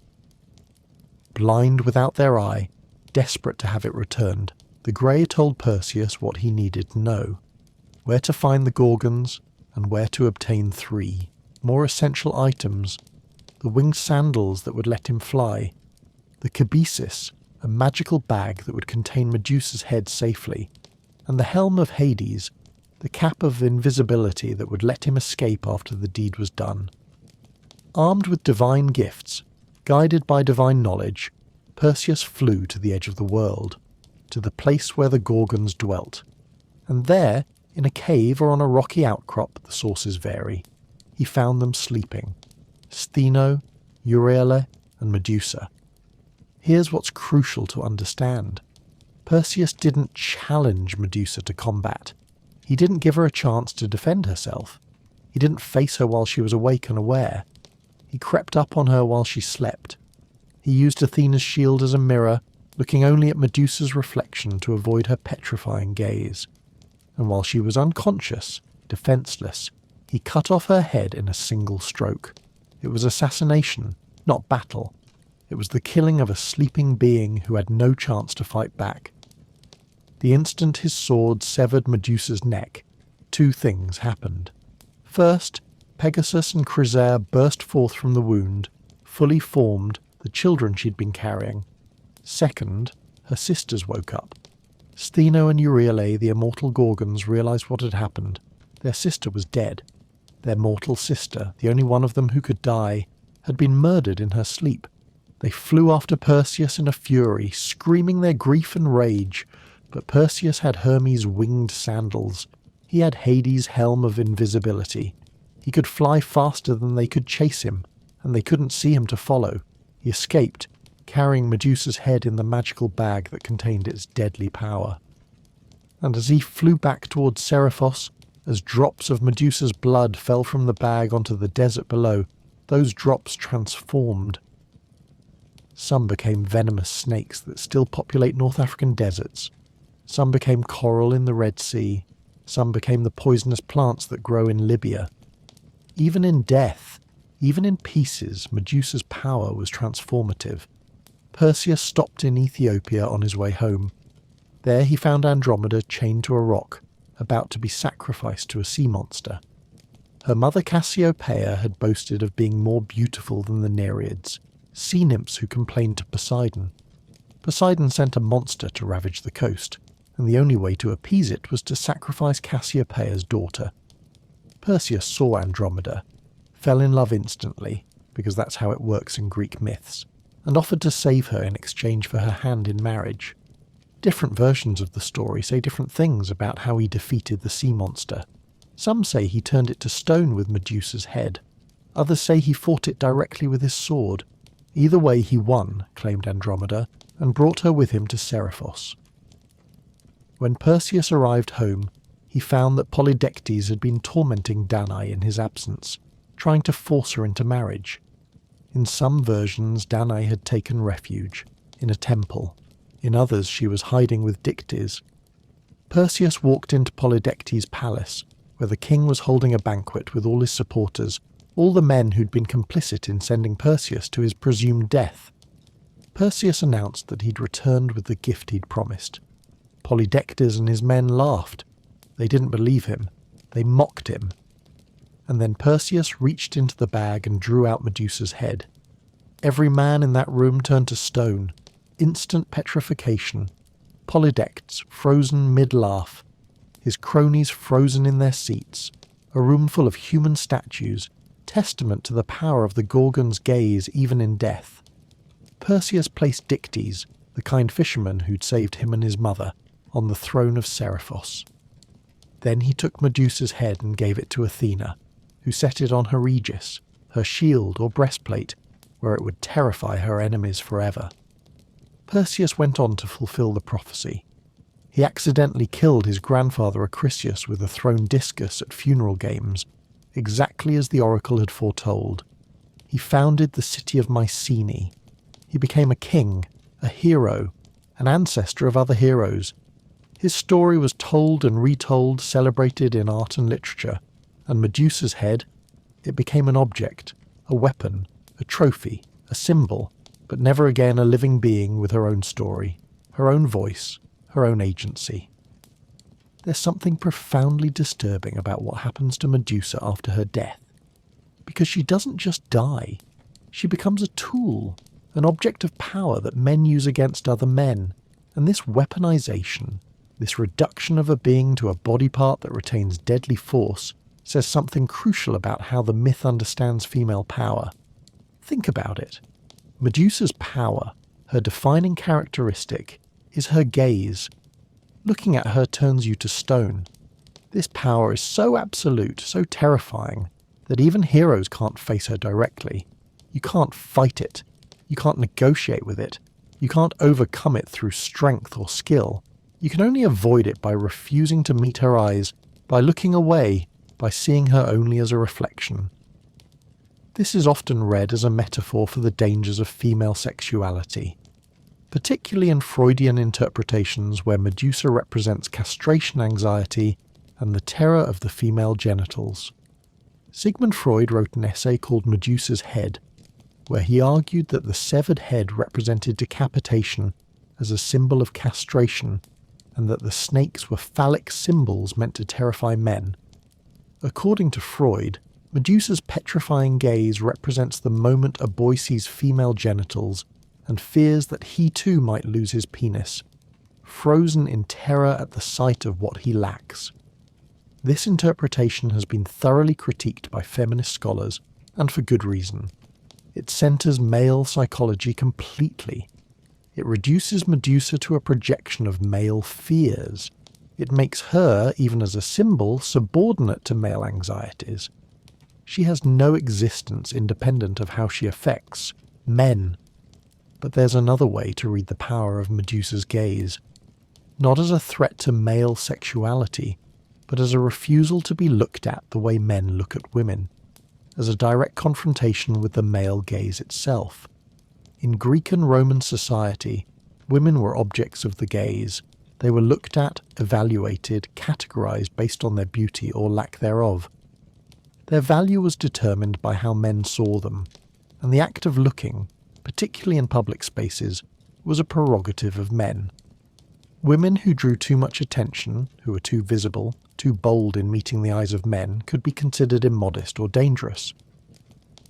Speaker 1: Blind without their eye, desperate to have it returned, the Grey told Perseus what he needed to know: where to find the Gorgons, and where to obtain 3 more essential items: the winged sandals that would let him fly, the cabesis, a magical bag that would contain Medusa's head safely, and the helm of Hades, the cap of invisibility that would let him escape after the deed was done. Armed with divine gifts, guided by divine knowledge, Perseus flew to the edge of the world, to the place where the Gorgons dwelt, and there, in a cave or on a rocky outcrop, the sources vary, he found them sleeping: Stheno, Euryale, and Medusa. Here's what's crucial to understand. Perseus didn't challenge Medusa to combat. He didn't give her a chance to defend herself. He didn't face her while she was awake and aware. He crept up on her while she slept. He used Athena's shield as a mirror, looking only at Medusa's reflection to avoid her petrifying gaze. And while she was unconscious, defenseless, he cut off her head in a single stroke. It was assassination, not battle. It was the killing of a sleeping being who had no chance to fight back. The instant his sword severed Medusa's neck, 2 things happened. First, Pegasus and Chrysaor burst forth from the wound, fully formed, the children she'd been carrying. Second, her sisters woke up. Stheno and Euryale, the immortal Gorgons, realized what had happened. Their sister was dead. Their mortal sister, the only one of them who could die, had been murdered in her sleep. They flew after Perseus in a fury, screaming their grief and rage, but Perseus had Hermes' winged sandals. He had Hades' helm of invisibility. He could fly faster than they could chase him, and they couldn't see him to follow. He escaped, carrying Medusa's head in the magical bag that contained its deadly power. And as he flew back towards Seriphos, as drops of Medusa's blood fell from the bag onto the desert below, those drops transformed. Some became venomous snakes that still populate North African deserts. Some became coral in the Red Sea. Some became the poisonous plants that grow in Libya. Even in death, even in pieces, Medusa's power was transformative. Perseus stopped in Ethiopia on his way home. There he found Andromeda chained to a rock, about to be sacrificed to a sea monster. Her mother Cassiopeia had boasted of being more beautiful than the Nereids, sea nymphs who complained to Poseidon. Poseidon sent a monster to ravage the coast, and the only way to appease it was to sacrifice Cassiopeia's daughter. Perseus saw Andromeda, fell in love instantly, because that's how it works in Greek myths, and offered to save her in exchange for her hand in marriage. Different versions of the story say different things about how he defeated the sea monster. Some say he turned it to stone with Medusa's head. Others say he fought it directly with his sword. Either way he won, claimed Andromeda, and brought her with him to Seriphos. When Perseus arrived home, he found that Polydectes had been tormenting Danae in his absence, trying to force her into marriage. In some versions, Danae had taken refuge, in a temple. In others, she was hiding with Dictys. Perseus walked into Polydectes' palace, where the king was holding a banquet with all his supporters, all the men who'd been complicit in sending Perseus to his presumed death. Perseus announced that he'd returned with the gift he'd promised. Polydectes and his men laughed. They didn't believe him. They mocked him. And then Perseus reached into the bag and drew out Medusa's head. Every man in that room turned to stone. Instant petrification. Polydectes frozen mid-laugh. His cronies frozen in their seats. A room full of human statues, testament to the power of the Gorgon's gaze even in death. Perseus placed Dictys, the kind fisherman who'd saved him and his mother, on the throne of Seriphos. Then he took Medusa's head and gave it to Athena, who set it on her aegis, her shield or breastplate, where it would terrify her enemies forever. Perseus went on to fulfill the prophecy. He accidentally killed his grandfather Acrisius with a thrown discus at funeral games, exactly as the oracle had foretold. He founded the city of Mycenae. He became a king, a hero, an ancestor of other heroes. His story was told and retold, celebrated in art and literature, and Medusa's head, it became an object, a weapon, a trophy, a symbol, but never again a living being with her own story, her own voice, her own agency. There's something profoundly disturbing about what happens to Medusa after her death, because she doesn't just die, she becomes a tool, an object of power that men use against other men, and this weaponization, this reduction of a being to a body part that retains deadly force, says something crucial about how the myth understands female power. Think about it. Medusa's power, her defining characteristic, is her gaze. Looking at her turns you to stone. This power is so absolute, so terrifying, that even heroes can't face her directly. You can't fight it. You can't negotiate with it. You can't overcome it through strength or skill. You can only avoid it by refusing to meet her eyes, by looking away, by seeing her only as a reflection. This is often read as a metaphor for the dangers of female sexuality, particularly in Freudian interpretations where Medusa represents castration anxiety and the terror of the female genitals. Sigmund Freud wrote an essay called Medusa's Head, where he argued that the severed head represented decapitation as a symbol of castration, and that the snakes were phallic symbols meant to terrify men. According to Freud, Medusa's petrifying gaze represents the moment a boy sees female genitals and fears that he too might lose his penis, frozen in terror at the sight of what he lacks. This interpretation has been thoroughly critiqued by feminist scholars, and for good reason. It centers male psychology completely. It reduces Medusa to a projection of male fears. It makes her, even as a symbol, subordinate to male anxieties. She has no existence independent of how she affects men. But there's another way to read the power of Medusa's gaze. Not as a threat to male sexuality, but as a refusal to be looked at the way men look at women. As a direct confrontation with the male gaze itself. In Greek and Roman society, women were objects of the gaze. They were looked at, evaluated, categorized based on their beauty or lack thereof. Their value was determined by how men saw them, and the act of looking, particularly in public spaces, was a prerogative of men. Women who drew too much attention, who were too visible, too bold in meeting the eyes of men, could be considered immodest or dangerous.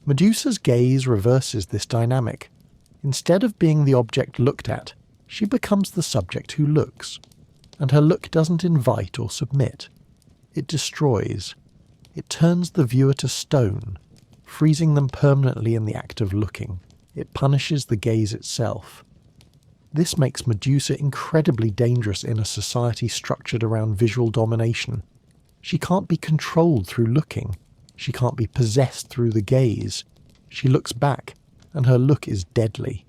Speaker 1: Medusa's gaze reverses this dynamic. Instead of being the object looked at, she becomes the subject who looks, and her look doesn't invite or submit. It destroys. It turns the viewer to stone, freezing them permanently in the act of looking. It punishes the gaze itself. This makes Medusa incredibly dangerous in a society structured around visual domination. She can't be controlled through looking. She can't be possessed through the gaze. She looks back, and her look is deadly.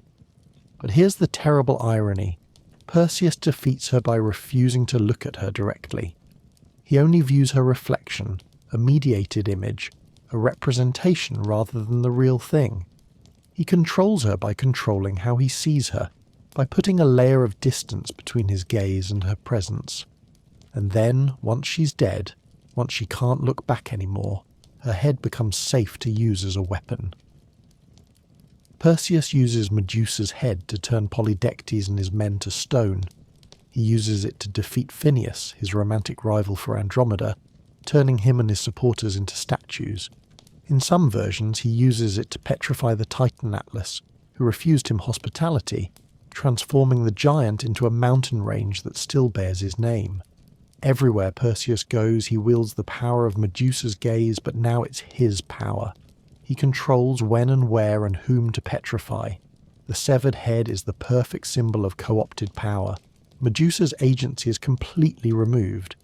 Speaker 1: But here's the terrible irony. Perseus defeats her by refusing to look at her directly. He only views her reflection, a mediated image, a representation rather than the real thing. He controls her by controlling how he sees her, by putting a layer of distance between his gaze and her presence. And then, once she's dead, once she can't look back anymore, her head becomes safe to use as a weapon. Perseus uses Medusa's head to turn Polydectes and his men to stone. He uses it to defeat Phineus, his romantic rival for Andromeda, turning him and his supporters into statues. In some versions, he uses it to petrify the Titan Atlas, who refused him hospitality, transforming the giant into a mountain range that still bears his name. Everywhere Perseus goes, he wields the power of Medusa's gaze, but now it's his power. He controls when and where and whom to petrify. The severed head is the perfect symbol of co-opted power. Medusa's agency is completely removed.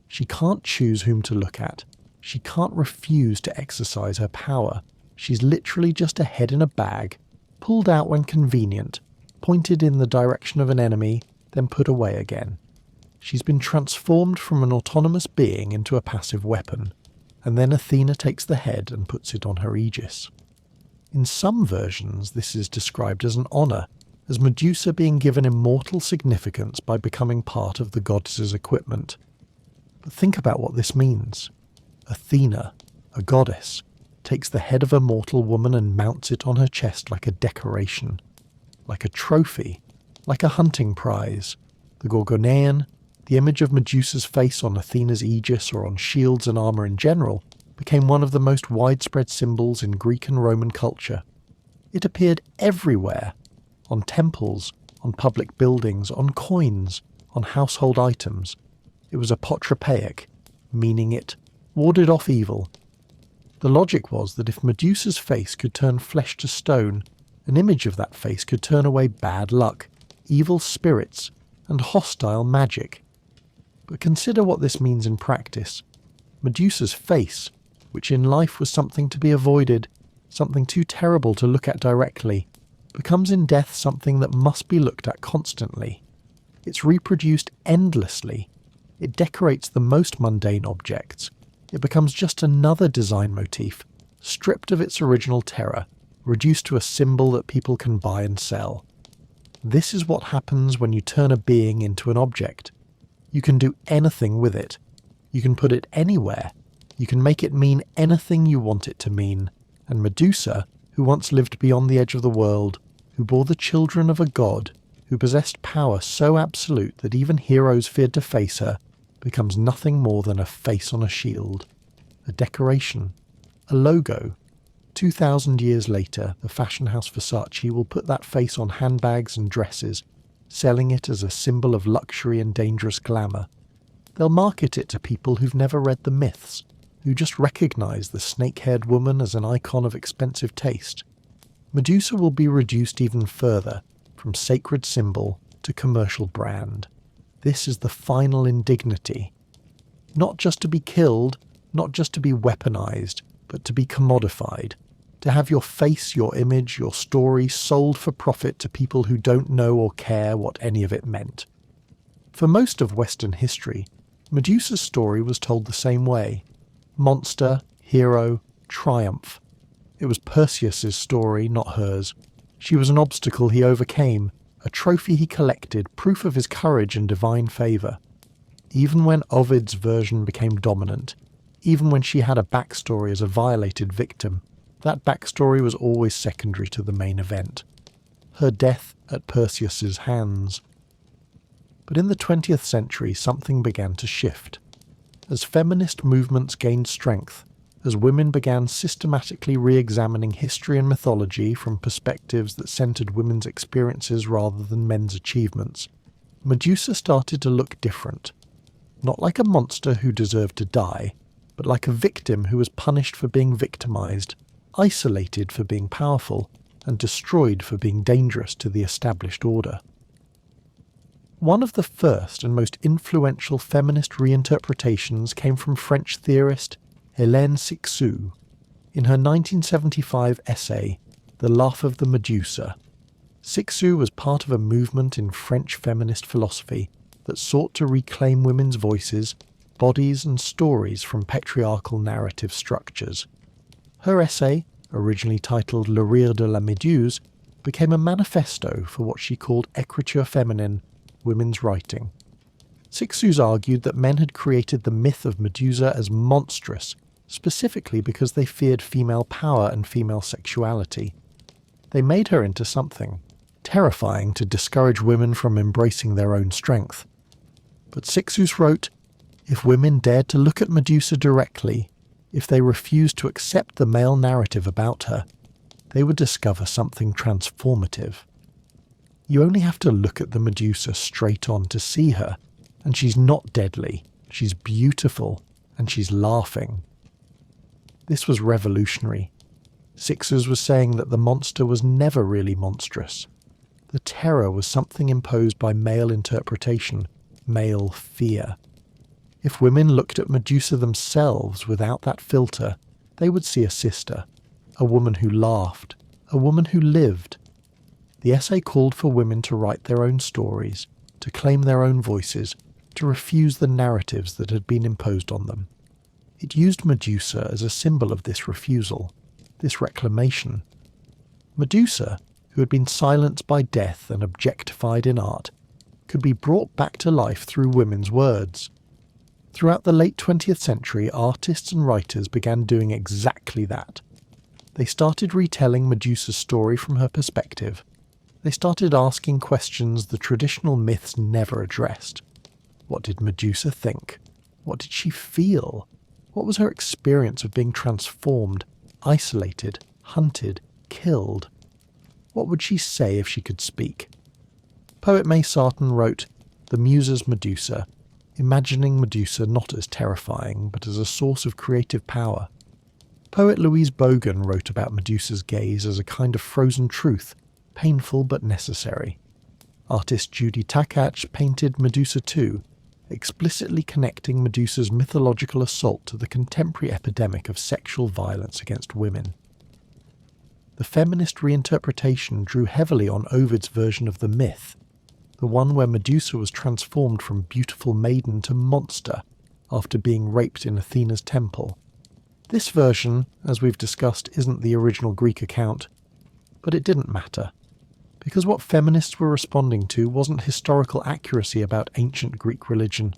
Speaker 1: She can't choose whom to look at. She can't refuse to exercise her power. She's literally just a head in a bag, pulled out when convenient, pointed in the direction of an enemy, then put away again. She's been transformed from an autonomous being into a passive weapon, and then Athena takes the head and puts it on her aegis. In some versions, this is described as an honour, as Medusa being given immortal significance by becoming part of the goddess's equipment. But think about what this means. Athena, a goddess, takes the head of a mortal woman and mounts it on her chest like a decoration, like a trophy, like a hunting prize. The Gorgonean, the image of Medusa's face on Athena's aegis or on shields and armour in general, became one of the most widespread symbols in Greek and Roman culture. It appeared everywhere, on temples, on public buildings, on coins, on household items. It was apotropaic, meaning it warded off evil. The logic was that if Medusa's face could turn flesh to stone, an image of that face could turn away bad luck, evil spirits, and hostile magic. But consider what this means in practice. Medusa's face, which in life was something to be avoided, something too terrible to look at directly, becomes in death something that must be looked at constantly. It's reproduced endlessly. It decorates the most mundane objects. It becomes just another design motif, stripped of its original terror, reduced to a symbol that people can buy and sell. This is what happens when you turn a being into an object. You can do anything with it. You can put it anywhere. You can make it mean anything you want it to mean. And Medusa, who once lived beyond the edge of the world, who bore the children of a god, who possessed power so absolute that even heroes feared to face her, becomes nothing more than a face on a shield, a decoration, a logo. 2,000 years later, the fashion house Versace will put that face on handbags and dresses, selling it as a symbol of luxury and dangerous glamour. They'll market it to people who've never read the myths, who just recognise the snake-haired woman as an icon of expensive taste. Medusa will be reduced even further, from sacred symbol to commercial brand. This is the final indignity. Not just to be killed, not just to be weaponized, but to be commodified. To have your face, your image, your story sold for profit to people who don't know or care what any of it meant. For most of Western history, Medusa's story was told the same way. Monster, hero, triumph. It was Perseus' story, not hers. She was an obstacle he overcame, a trophy he collected, proof of his courage and divine favour. Even when Ovid's version became dominant, even when she had a backstory as a violated victim, that backstory was always secondary to the main event. Her death at Perseus' hands. But in the 20th century, something began to shift. As feminist movements gained strength, as women began systematically re-examining history and mythology from perspectives that centered women's experiences rather than men's achievements, Medusa started to look different. Not like a monster who deserved to die, but like a victim who was punished for being victimized, isolated for being powerful, and destroyed for being dangerous to the established order. One of the first and most influential feminist reinterpretations came from French theorist Hélène Cixous in her 1975 essay, The Laugh of the Medusa. Cixous was part of a movement in French feminist philosophy that sought to reclaim women's voices, bodies and stories from patriarchal narrative structures. Her essay, originally titled Le Rire de la Méduse, became a manifesto for what she called écriture féminine, women's writing. Cixous argued that men had created the myth of Medusa as monstrous, specifically because they feared female power and female sexuality. They made her into something terrifying to discourage women from embracing their own strength. But Cixous wrote, if women dared to look at Medusa directly, if they refused to accept the male narrative about her, they would discover something transformative. You only have to look at the Medusa straight on to see her, and she's not deadly, she's beautiful, and she's laughing. This was revolutionary. Sixers was saying that the monster was never really monstrous. The terror was something imposed by male interpretation, male fear. If women looked at Medusa themselves without that filter, they would see a sister, a woman who laughed, a woman who lived. The essay called for women to write their own stories, to claim their own voices, to refuse the narratives that had been imposed on them. It used Medusa as a symbol of this refusal, this reclamation. Medusa, who had been silenced by death and objectified in art, could be brought back to life through women's words. Throughout the late 20th century, artists and writers began doing exactly that. They started retelling Medusa's story from her perspective. They started asking questions the traditional myths never addressed. What did Medusa think? What did she feel? What was her experience of being transformed, isolated, hunted, killed? What would she say if she could speak? Poet May Sarton wrote, "The Muse's Medusa," imagining Medusa not as terrifying, but as a source of creative power. Poet Louise Bogan wrote about Medusa's gaze as a kind of frozen truth, painful but necessary. Artist Judy Takach painted Medusa too, explicitly connecting Medusa's mythological assault to the contemporary epidemic of sexual violence against women. The feminist reinterpretation drew heavily on Ovid's version of the myth, the one where Medusa was transformed from beautiful maiden to monster after being raped in Athena's temple. This version, as we've discussed, isn't the original Greek account, but it didn't matter, because what feminists were responding to wasn't historical accuracy about ancient Greek religion.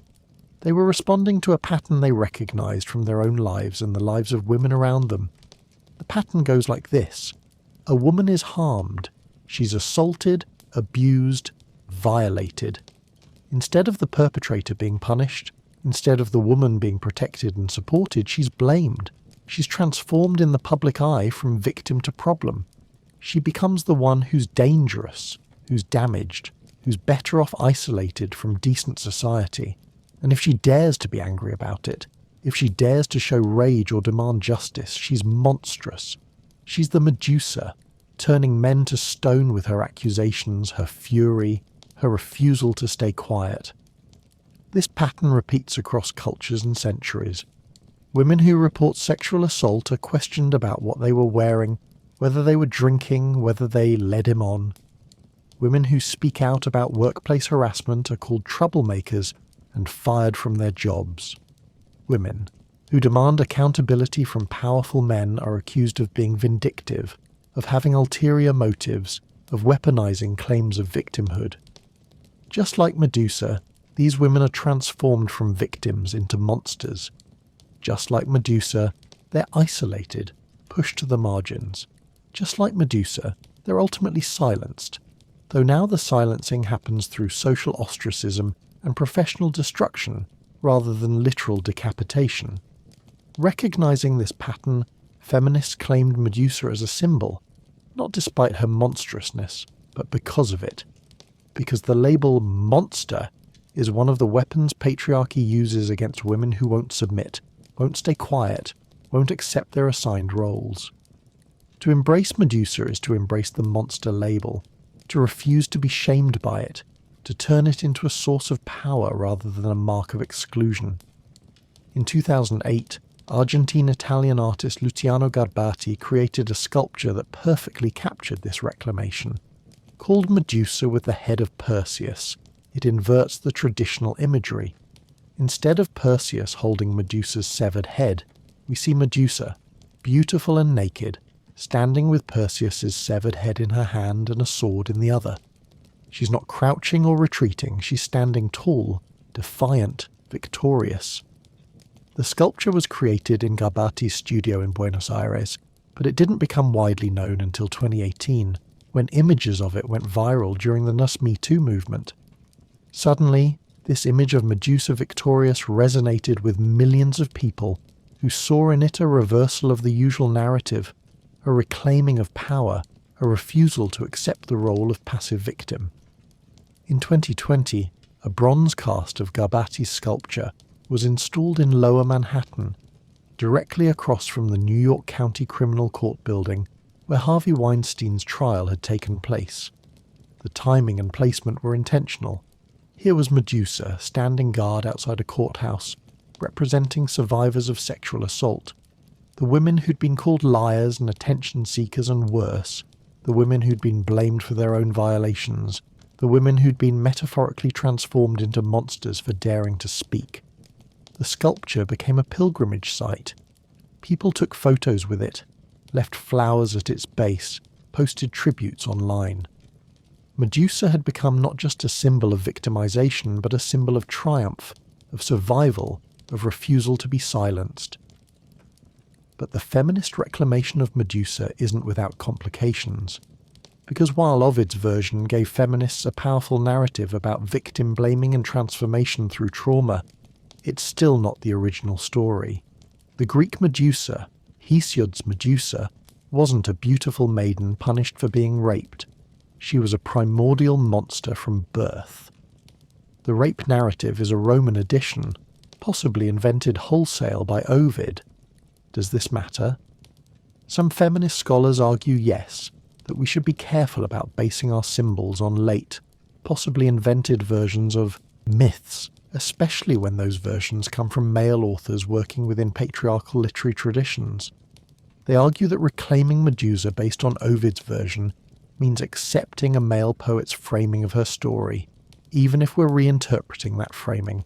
Speaker 1: They were responding to a pattern they recognized from their own lives and the lives of women around them. The pattern goes like this. A woman is harmed. She's assaulted, abused, violated. Instead of the perpetrator being punished, instead of the woman being protected and supported, she's blamed. She's transformed in the public eye from victim to problem. She becomes the one who's dangerous, who's damaged, who's better off isolated from decent society. And if she dares to be angry about it, if she dares to show rage or demand justice, she's monstrous. She's the Medusa, turning men to stone with her accusations, her fury, her refusal to stay quiet. This pattern repeats across cultures and centuries. Women who report sexual assault are questioned about what they were wearing, whether they were drinking, whether they led him on. Women who speak out about workplace harassment are called troublemakers and fired from their jobs. Women who demand accountability from powerful men are accused of being vindictive, of having ulterior motives, of weaponizing claims of victimhood. Just like Medusa, these women are transformed from victims into monsters. Just like Medusa, they're isolated, pushed to the margins. Just like Medusa, they're ultimately silenced, though now the silencing happens through social ostracism and professional destruction rather than literal decapitation. Recognizing this pattern, feminists claimed Medusa as a symbol, not despite her monstrousness, but because of it. Because the label monster is one of the weapons patriarchy uses against women who won't submit, won't stay quiet, won't accept their assigned roles. To embrace Medusa is to embrace the monster label, to refuse to be shamed by it, to turn it into a source of power rather than a mark of exclusion. In 2008, Argentine-Italian artist Luciano Garbati created a sculpture that perfectly captured this reclamation. Called Medusa with the head of Perseus, it inverts the traditional imagery. Instead of Perseus holding Medusa's severed head, we see Medusa, beautiful and naked, standing with Perseus's severed head in her hand and a sword in the other. She's not crouching or retreating, she's standing tall, defiant, victorious. The sculpture was created in Garbati's studio in Buenos Aires, but it didn't become widely known until 2018, when images of it went viral during the Me Too movement. Suddenly, this image of Medusa victorious resonated with millions of people who saw in it a reversal of the usual narrative, a reclaiming of power, a refusal to accept the role of passive victim. In 2020, a bronze cast of Garbati's sculpture was installed in Lower Manhattan, directly across from the New York County Criminal Court building where Harvey Weinstein's trial had taken place. The timing and placement were intentional. Here was Medusa standing guard outside a courthouse, representing survivors of sexual assault. The women who'd been called liars and attention seekers and worse, the women who'd been blamed for their own violations, the women who'd been metaphorically transformed into monsters for daring to speak. The sculpture became a pilgrimage site. People took photos with it, left flowers at its base, posted tributes online. Medusa had become not just a symbol of victimization, but a symbol of triumph, of survival, of refusal to be silenced. But the feminist reclamation of Medusa isn't without complications, because while Ovid's version gave feminists a powerful narrative about victim blaming and transformation through trauma, it's still not the original story. The Greek Medusa, Hesiod's Medusa, wasn't a beautiful maiden punished for being raped. She was a primordial monster from birth. The rape narrative is a Roman addition, possibly invented wholesale by Ovid. Does this matter? Some feminist scholars argue yes, that we should be careful about basing our symbols on late, possibly invented versions of myths, especially when those versions come from male authors working within patriarchal literary traditions. They argue that reclaiming Medusa based on Ovid's version means accepting a male poet's framing of her story, even if we're reinterpreting that framing.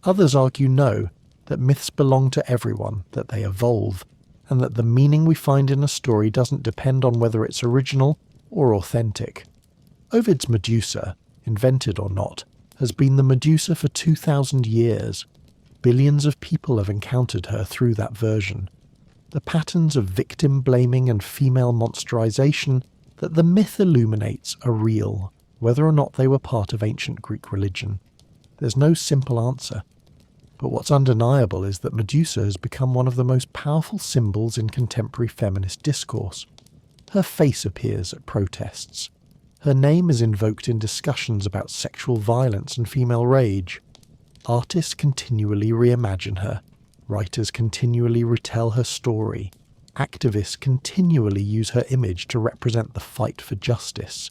Speaker 1: Others argue no, that myths belong to everyone, that they evolve, and that the meaning we find in a story doesn't depend on whether it's original or authentic. Ovid's Medusa, invented or not, has been the Medusa for 2,000 years. Billions of people have encountered her through that version. The patterns of victim blaming and female monsterization that the myth illuminates are real, whether or not they were part of ancient Greek religion. There's no simple answer. But what's undeniable is that Medusa has become one of the most powerful symbols in contemporary feminist discourse. Her face appears at protests. Her name is invoked in discussions about sexual violence and female rage. Artists continually reimagine her. Writers continually retell her story. Activists continually use her image to represent the fight for justice.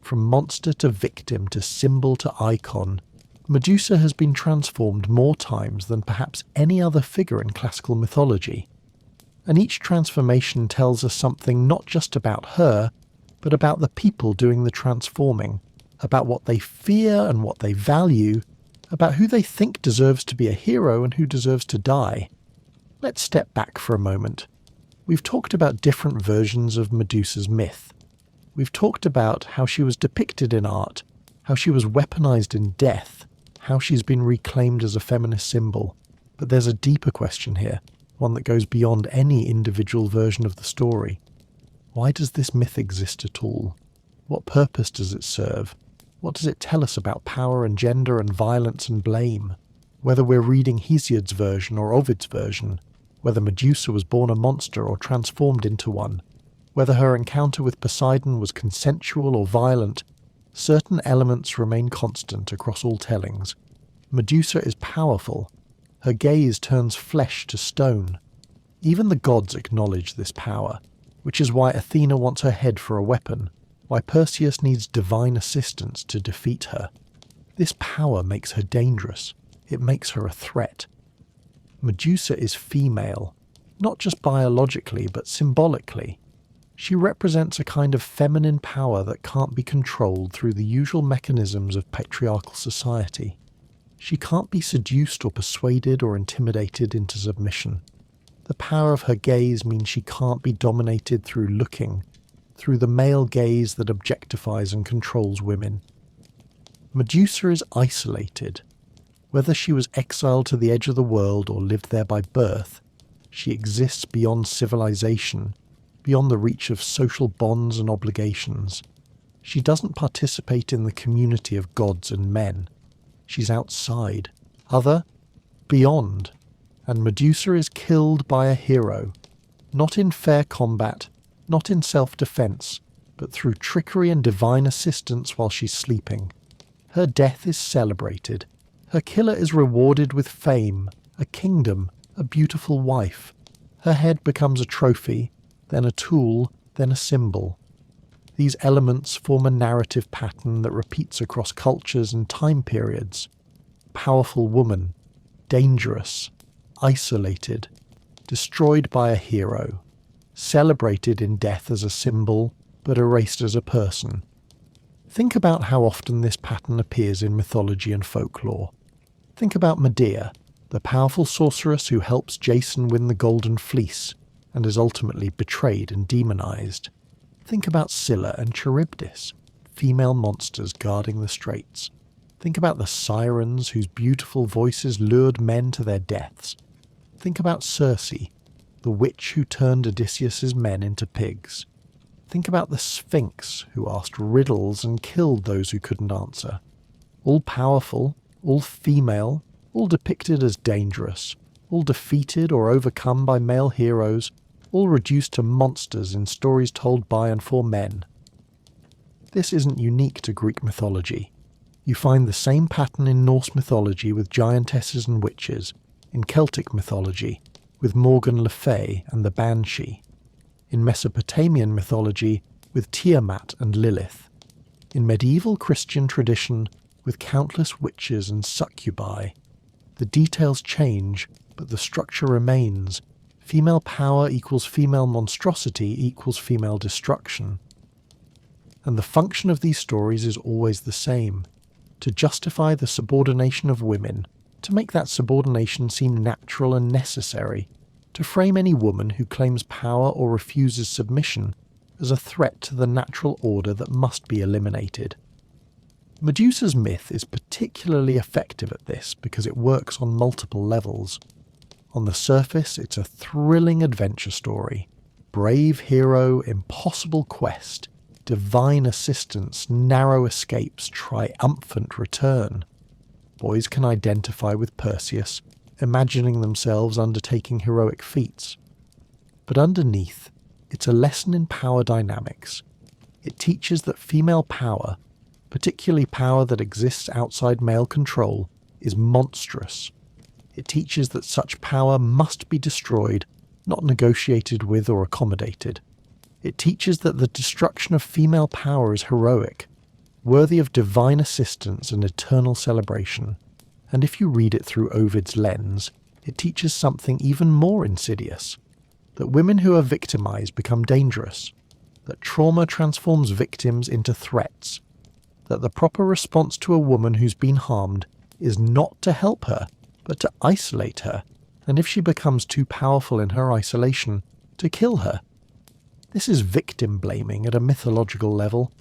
Speaker 1: From monster to victim to symbol to icon, Medusa has been transformed more times than perhaps any other figure in classical mythology. And each transformation tells us something not just about her, but about the people doing the transforming, about what they fear and what they value, about who they think deserves to be a hero and who deserves to die. Let's step back for a moment. We've talked about different versions of Medusa's myth. We've talked about how she was depicted in art, how she was weaponized in death, how she's been reclaimed as a feminist symbol. But there's a deeper question here, one that goes beyond any individual version of the story. Why does this myth exist at all? What purpose does it serve? What does it tell us about power and gender and violence and blame? Whether we're reading Hesiod's version or Ovid's version, whether Medusa was born a monster or transformed into one, whether her encounter with Poseidon was consensual or violent, certain elements remain constant across all tellings. Medusa is powerful. Her gaze turns flesh to stone. Even the gods acknowledge this power, which is why Athena wants her head for a weapon, why Perseus needs divine assistance to defeat her. This power makes her dangerous. It makes her a threat. Medusa is female, not just biologically but symbolically. She represents a kind of feminine power that can't be controlled through the usual mechanisms of patriarchal society. She can't be seduced or persuaded or intimidated into submission. The power of her gaze means she can't be dominated through looking, through the male gaze that objectifies and controls women. Medusa is isolated. Whether she was exiled to the edge of the world or lived there by birth, she exists beyond civilization, beyond the reach of social bonds and obligations. She doesn't participate in the community of gods and men. She's outside, other, beyond, and Medusa is killed by a hero, not in fair combat, not in self-defense, but through trickery and divine assistance while she's sleeping. Her death is celebrated. Her killer is rewarded with fame, a kingdom, a beautiful wife. Her head becomes a trophy, then a tool, then a symbol. These elements form a narrative pattern that repeats across cultures and time periods. Powerful woman, dangerous, isolated, destroyed by a hero, celebrated in death as a symbol, but erased as a person. Think about how often this pattern appears in mythology and folklore. Think about Medea, the powerful sorceress who helps Jason win the Golden Fleece and is ultimately betrayed and demonized. Think about Scylla and Charybdis, female monsters guarding the straits. Think about the sirens whose beautiful voices lured men to their deaths. Think about Circe, the witch who turned Odysseus's men into pigs. Think about the Sphinx who asked riddles and killed those who couldn't answer. All powerful, all female, all depicted as dangerous, all defeated or overcome by male heroes, all reduced to monsters in stories told by and for men. This isn't unique to Greek mythology. You find the same pattern in Norse mythology with giantesses and witches, in Celtic mythology with Morgan Le Fay and the Banshee, in Mesopotamian mythology with Tiamat and Lilith, in medieval Christian tradition with countless witches and succubi. The details change, but the structure remains. Female power equals female monstrosity equals female destruction. And the function of these stories is always the same: to justify the subordination of women, to make that subordination seem natural and necessary, to frame any woman who claims power or refuses submission as a threat to the natural order that must be eliminated. Medusa's myth is particularly effective at this because it works on multiple levels. On the surface, it's a thrilling adventure story. Brave hero, impossible quest, divine assistance, narrow escapes, triumphant return. Boys can identify with Perseus, imagining themselves undertaking heroic feats. But underneath, it's a lesson in power dynamics. It teaches that female power, particularly power that exists outside male control, is monstrous. It teaches that such power must be destroyed, not negotiated with or accommodated. It teaches that the destruction of female power is heroic, worthy of divine assistance and eternal celebration. And if you read it through Ovid's lens, it teaches something even more insidious: that women who are victimized become dangerous, that trauma transforms victims into threats, that the proper response to a woman who's been harmed is not to help her, but to isolate her, and if she becomes too powerful in her isolation, to kill her. This is victim blaming at a mythological level.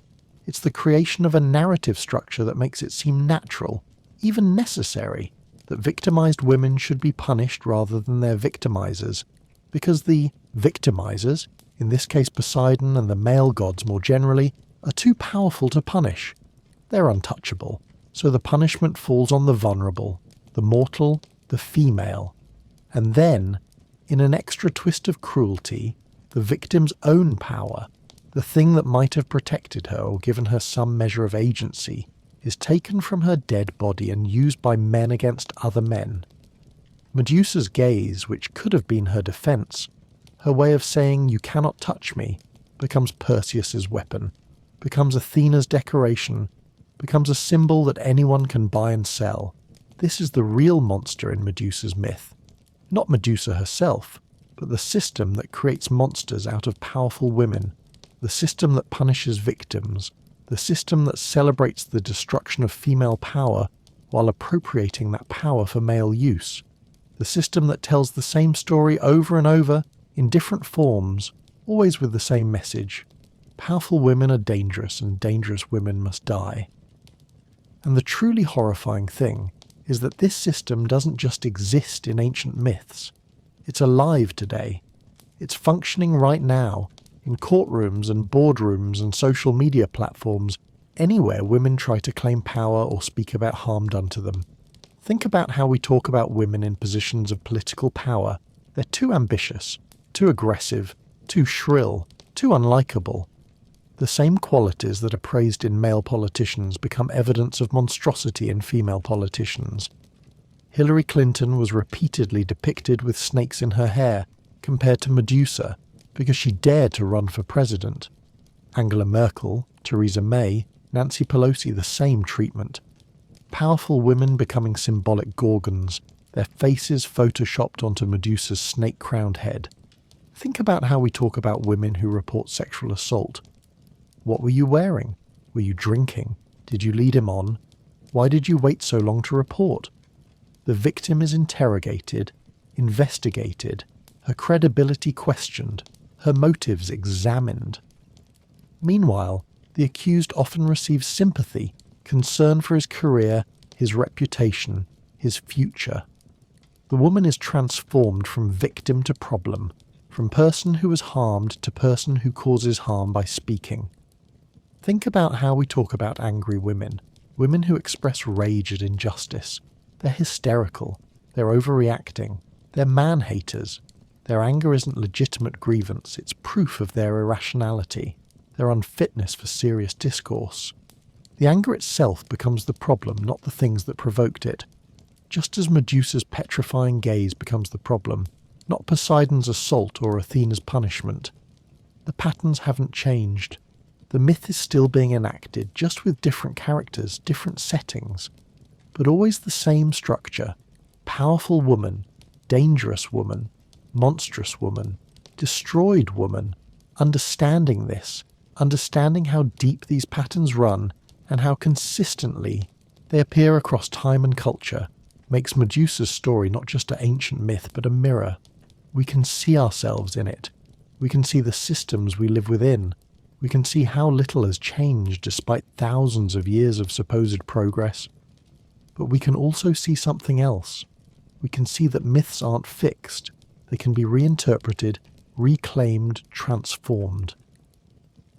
Speaker 1: It's the creation of a narrative structure that makes it seem natural, even necessary, that victimized women should be punished rather than their victimizers, because the victimizers, in this case Poseidon and the male gods more generally, are too powerful to punish. They're untouchable, so the punishment falls on the vulnerable, the mortal, the female. And then, in an extra twist of cruelty, the victim's own power, the thing that might have protected her or given her some measure of agency, is taken from her dead body and used by men against other men. Medusa's gaze, which could have been her defense, her way of saying "you cannot touch me," becomes Perseus's weapon, becomes Athena's decoration, becomes a symbol that anyone can buy and sell. This is the real monster in Medusa's myth. Not Medusa herself, but the system that creates monsters out of powerful women, the system that punishes victims, the system that celebrates the destruction of female power while appropriating that power for male use, the system that tells the same story over and over in different forms, always with the same message: powerful women are dangerous and dangerous women must die. And the truly horrifying thing is that this system doesn't just exist in ancient myths. It's alive today. It's functioning right now, in courtrooms and boardrooms and social media platforms, anywhere women try to claim power or speak about harm done to them. Think about how we talk about women in positions of political power. They're too ambitious, too aggressive, too shrill, too unlikable. The same qualities that are praised in male politicians become evidence of monstrosity in female politicians. Hillary Clinton was repeatedly depicted with snakes in her hair, compared to Medusa, because she dared to run for president. Angela Merkel, Theresa May, Nancy Pelosi, the same treatment. Powerful women becoming symbolic Gorgons, their faces photoshopped onto Medusa's snake-crowned head. Think about how we talk about women who report sexual assault. What were you wearing? Were you drinking? Did you lead him on? Why did you wait so long to report? The victim is interrogated, investigated, her credibility questioned, her motives examined. Meanwhile, the accused often receives sympathy, concern for his career, his reputation, his future. The woman is transformed from victim to problem, from person who was harmed to person who causes harm by speaking. Think about how we talk about angry women, women who express rage at injustice. They're hysterical, they're overreacting, they're man-haters. Their anger isn't legitimate grievance, it's proof of their irrationality, their unfitness for serious discourse. The anger itself becomes the problem, not the things that provoked it. Just as Medusa's petrifying gaze becomes the problem, not Poseidon's assault or Athena's punishment. The patterns haven't changed. The myth is still being enacted, just with different characters, different settings, but always the same structure. Powerful woman, dangerous woman, monstrous woman, destroyed woman. Understanding this, understanding how deep these patterns run and how consistently they appear across time and culture, makes Medusa's story not just an ancient myth but a mirror. We can see ourselves in it. We can see the systems we live within. We can see how little has changed despite thousands of years of supposed progress. But we can also see something else. We can see that myths aren't fixed. They can be reinterpreted, reclaimed, transformed.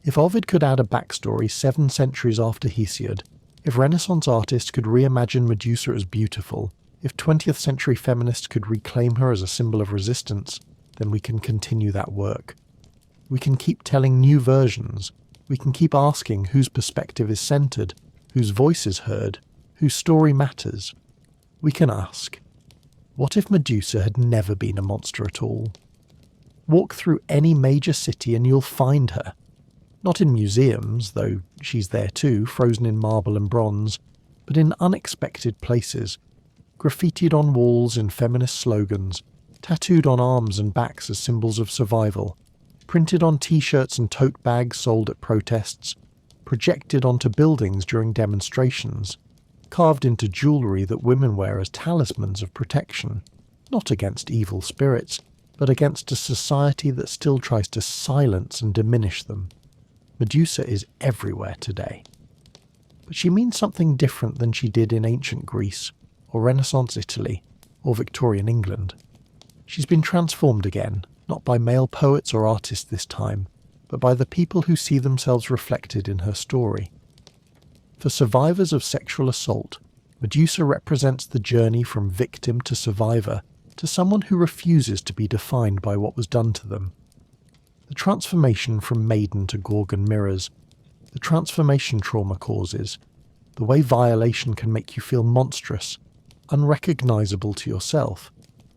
Speaker 1: If Ovid could add a backstory 7 centuries after Hesiod, if Renaissance artists could reimagine Medusa as beautiful, if 20th century feminists could reclaim her as a symbol of resistance, then we can continue that work. We can keep telling new versions. We can keep asking whose perspective is centered, whose voice is heard, whose story matters. We can ask, what if Medusa had never been a monster at all? Walk through any major city and you'll find her. Not in museums, though she's there too, frozen in marble and bronze, but in unexpected places, graffitied on walls in feminist slogans, tattooed on arms and backs as symbols of survival, printed on t-shirts and tote bags sold at protests, projected onto buildings during demonstrations, carved into jewellery that women wear as talismans of protection, not against evil spirits, but against a society that still tries to silence and diminish them. Medusa is everywhere today. But she means something different than she did in ancient Greece, or Renaissance Italy, or Victorian England. She's been transformed again, not by male poets or artists this time, but by the people who see themselves reflected in her story. For survivors of sexual assault, Medusa represents the journey from victim to survivor, to someone who refuses to be defined by what was done to them. The transformation from maiden to Gorgon mirrors the transformation trauma causes, the way violation can make you feel monstrous, unrecognizable to yourself,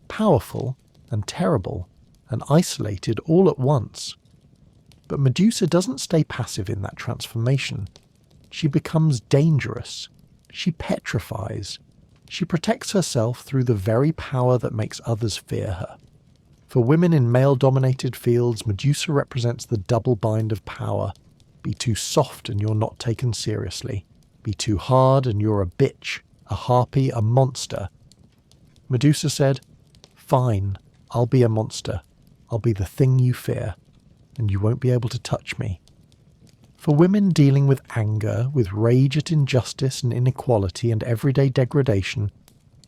Speaker 1: powerful and terrible and isolated all at once. But Medusa doesn't stay passive in that transformation. She becomes dangerous. She petrifies. She protects herself through the very power that makes others fear her. For women in male-dominated fields, Medusa represents the double bind of power. Be too soft and you're not taken seriously. Be too hard and you're a bitch, a harpy, a monster. Medusa said, "Fine, I'll be a monster. I'll be the thing you fear, and you won't be able to touch me." For women dealing with anger, with rage at injustice and inequality and everyday degradation,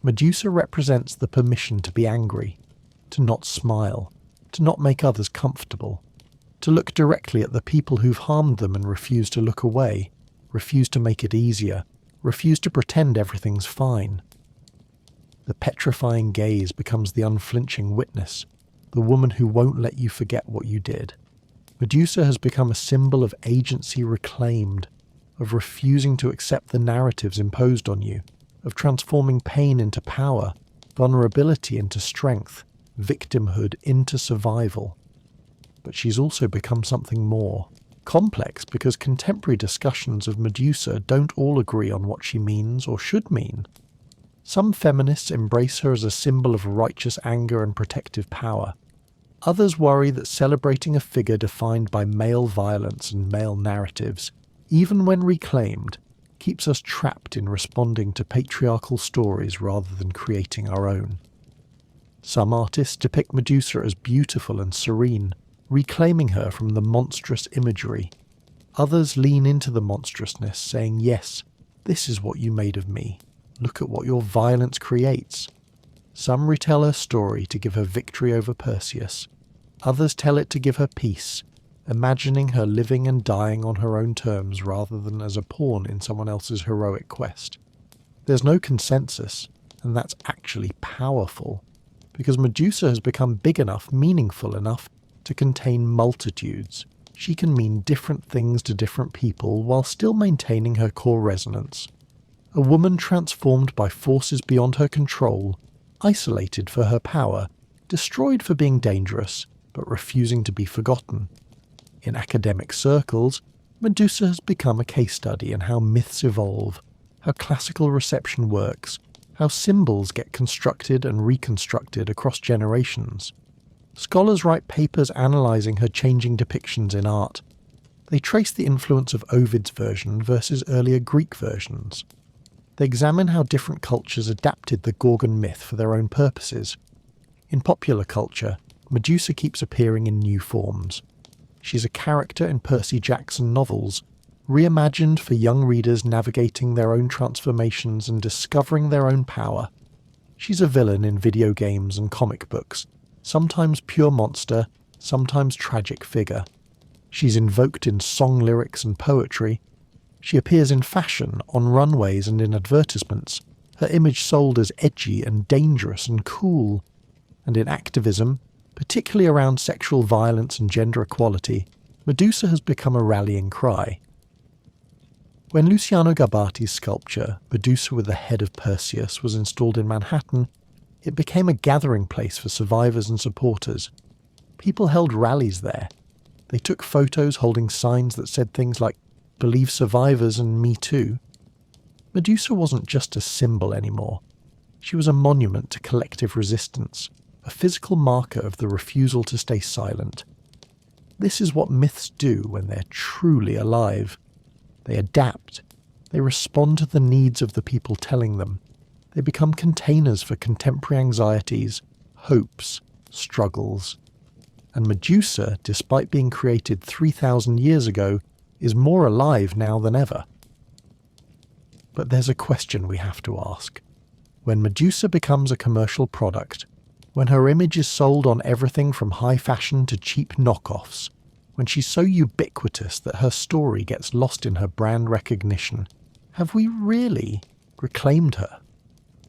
Speaker 1: Medusa represents the permission to be angry, to not smile, to not make others comfortable, to look directly at the people who've harmed them and refuse to look away, refuse to make it easier, refuse to pretend everything's fine. The petrifying gaze becomes the unflinching witness, the woman who won't let you forget what you did. Medusa has become a symbol of agency reclaimed, of refusing to accept the narratives imposed on you, of transforming pain into power, vulnerability into strength, victimhood into survival. but she's also become something more. Complex because contemporary discussions of Medusa don't all agree on what she means or should mean. Some feminists embrace her as a symbol of righteous anger and protective power. Others worry that celebrating a figure defined by male violence and male narratives, even when reclaimed, keeps us trapped in responding to patriarchal stories rather than creating our own. Some artists depict Medusa as beautiful and serene, reclaiming her from the monstrous imagery. Others lean into the monstrousness, saying, "Yes, this is what you made of me. Look at what your violence creates." Some retell her story to give her victory over Perseus. Others tell it to give her peace, imagining her living and dying on her own terms rather than as a pawn in someone else's heroic quest. There's no consensus, and that's actually powerful, because Medusa has become big enough, meaningful enough, to contain multitudes. She can mean different things to different people while still maintaining her core resonance. A woman transformed by forces beyond her control, isolated for her power, destroyed for being dangerous, but refusing to be forgotten. In academic circles, Medusa has become a case study in how myths evolve, how classical reception works, how symbols get constructed and reconstructed across generations. Scholars write papers analysing her changing depictions in art. They trace the influence of Ovid's version versus earlier Greek versions. They examine how different cultures adapted the Gorgon myth for their own purposes. In popular culture, Medusa keeps appearing in new forms. She's a character in Percy Jackson novels, reimagined for young readers navigating their own transformations and discovering their own power. She's a villain in video games and comic books, sometimes pure monster, sometimes tragic figure. She's invoked in song lyrics and poetry. She appears in fashion, on runways and in advertisements, her image sold as edgy and dangerous and cool. And in activism, particularly around sexual violence and gender equality, Medusa has become a rallying cry. When Luciano Gabbatti's sculpture, Medusa with the head of Perseus, was installed in Manhattan, it became a gathering place for survivors and supporters. People held rallies there. They took photos holding signs that said things like, "Believe survivors" and "Me too." Medusa wasn't just a symbol anymore. She was a monument to collective resistance, a physical marker of the refusal to stay silent. This is what myths do when they're truly alive. They adapt. They respond to the needs of the people telling them. They become containers for contemporary anxieties, hopes, struggles. And Medusa, despite being created 3,000 years ago, is more alive now than ever. But there's a question we have to ask. When Medusa becomes a commercial product, when her image is sold on everything from high fashion to cheap knockoffs, when she's so ubiquitous that her story gets lost in her brand recognition, have we really reclaimed her?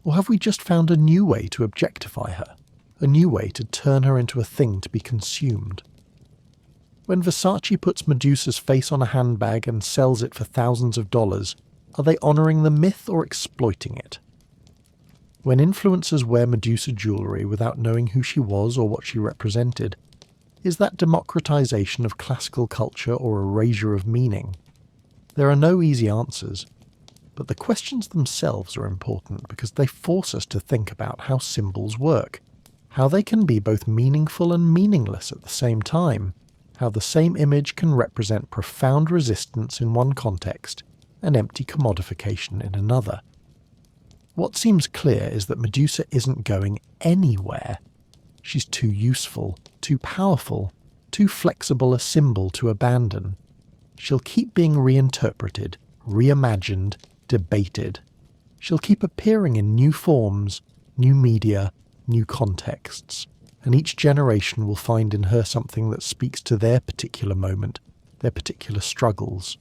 Speaker 1: Or have we just found a new way to objectify her, a new way to turn her into a thing to be consumed? When Versace puts Medusa's face on a handbag and sells it for thousands of dollars, are they honouring the myth or exploiting it? When influencers wear Medusa jewellery without knowing who she was or what she represented, is that democratisation of classical culture or erasure of meaning? There are no easy answers, but the questions themselves are important because they force us to think about how symbols work, how they can be both meaningful and meaningless at the same time, how the same image can represent profound resistance in one context and empty commodification in another. What seems clear is that Medusa isn't going anywhere. She's too useful, too powerful, too flexible a symbol to abandon. She'll keep being reinterpreted, reimagined, debated. She'll keep appearing in new forms, new media, new contexts, and each generation will find in her something that speaks to their particular moment, their particular struggles.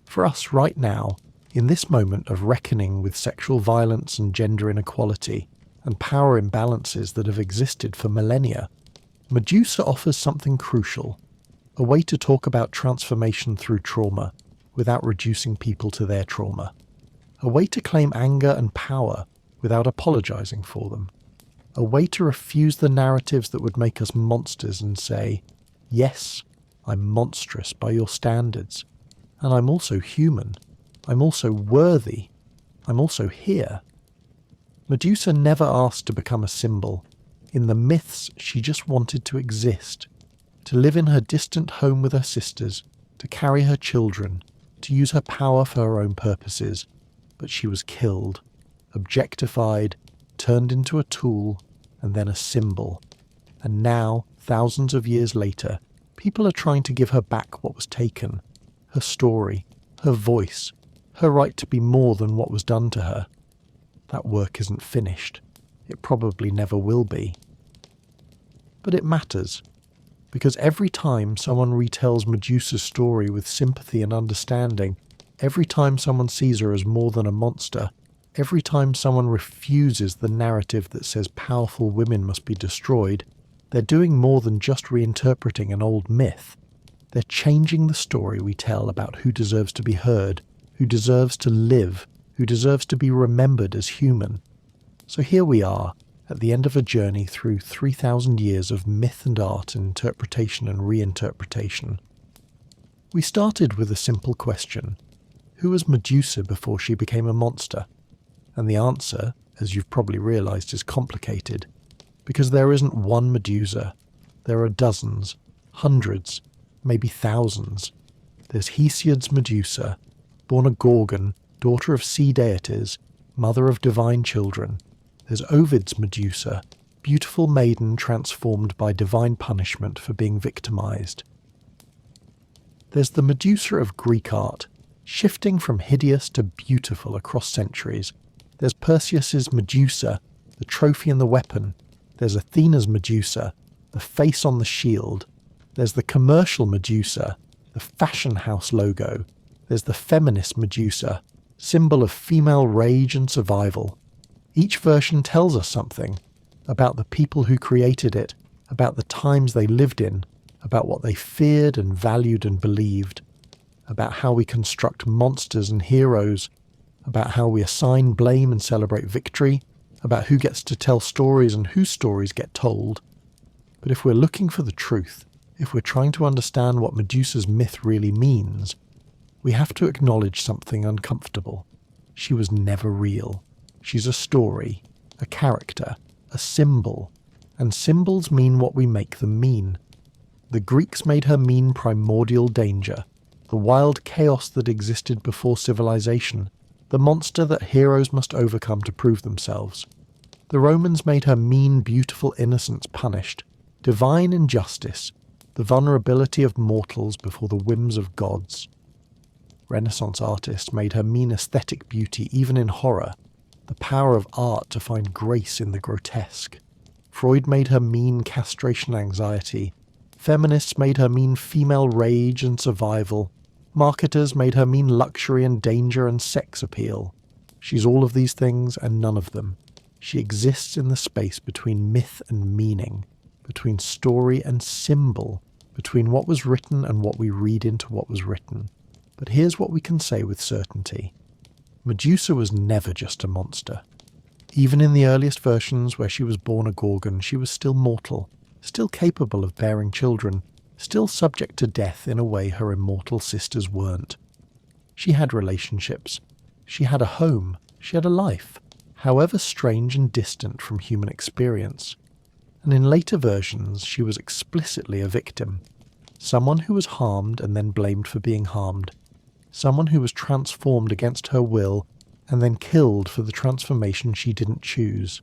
Speaker 1: For us right now, in this moment of reckoning with sexual violence and gender inequality, and power imbalances that have existed for millennia, Medusa offers something crucial, a way to talk about transformation through trauma without reducing people to their trauma, a way to claim anger and power without apologising for them, a way to refuse the narratives that would make us monsters and say, Yes, I'm monstrous by your standards. And I'm also human. I'm also worthy. I'm also here. Medusa never asked to become a symbol. In the myths, she just wanted to exist, to live in her distant home with her sisters, to carry her children, to use her power for her own purposes. But she was killed, objectified, turned into a tool, and then a symbol. And now, thousands of years later, people are trying to give her back what was taken. Her story, her voice, her right to be more than what was done to her. That work isn't finished. It probably never will be. But it matters, because every time someone retells Medusa's story with sympathy and understanding, every time someone sees her as more than a monster, every time someone refuses the narrative that says powerful women must be destroyed, they're doing more than just reinterpreting an old myth. They're changing the story we tell about who deserves to be heard, who deserves to live, who deserves to be remembered as human. So here we are, at the end of a journey through 3,000 years of myth and art and interpretation and reinterpretation. We started with a simple question. Who was Medusa before she became a monster? And the answer, as you've probably realised, is complicated. Because there isn't one Medusa. There are dozens, hundreds, maybe thousands. There's Hesiod's Medusa, born a Gorgon, daughter of sea deities, mother of divine children. There's Ovid's Medusa, beautiful maiden transformed by divine punishment for being victimized. There's the Medusa of Greek art, shifting from hideous to beautiful across centuries. There's Perseus's Medusa, the trophy and the weapon. There's Athena's Medusa, the face on the shield. There's the commercial Medusa, the fashion house logo. There's the feminist Medusa, symbol of female rage and survival. Each version tells us something about the people who created it, about the times they lived in, about what they feared and valued and believed, about how we construct monsters and heroes, about how we assign blame and celebrate victory, about who gets to tell stories and whose stories get told. But if we're looking for the truth, if we're trying to understand what Medusa's myth really means, we have to acknowledge something uncomfortable. She was never real. She's a story, a character, a symbol, and symbols mean what we make them mean. The Greeks made her mean primordial danger, the wild chaos that existed before civilization, the monster that heroes must overcome to prove themselves. The Romans made her mean beautiful innocence punished, divine injustice, the vulnerability of mortals before the whims of gods. Renaissance artists made her mean aesthetic beauty even in horror, the power of art to find grace in the grotesque. Freud made her mean castration anxiety. Feminists made her mean female rage and survival. Marketers made her mean luxury and danger and sex appeal. She's all of these things and none of them. She exists in the space between myth and meaning, between story and symbol, between what was written and what we read into what was written. But here's what we can say with certainty. Medusa was never just a monster. Even in the earliest versions where she was born a Gorgon, she was still mortal, still capable of bearing children, still subject to death in a way her immortal sisters weren't. She had relationships. She had a home. She had a life, however strange and distant from human experience. And in later versions, she was explicitly a victim. Someone who was harmed and then blamed for being harmed. Someone who was transformed against her will and then killed for the transformation she didn't choose.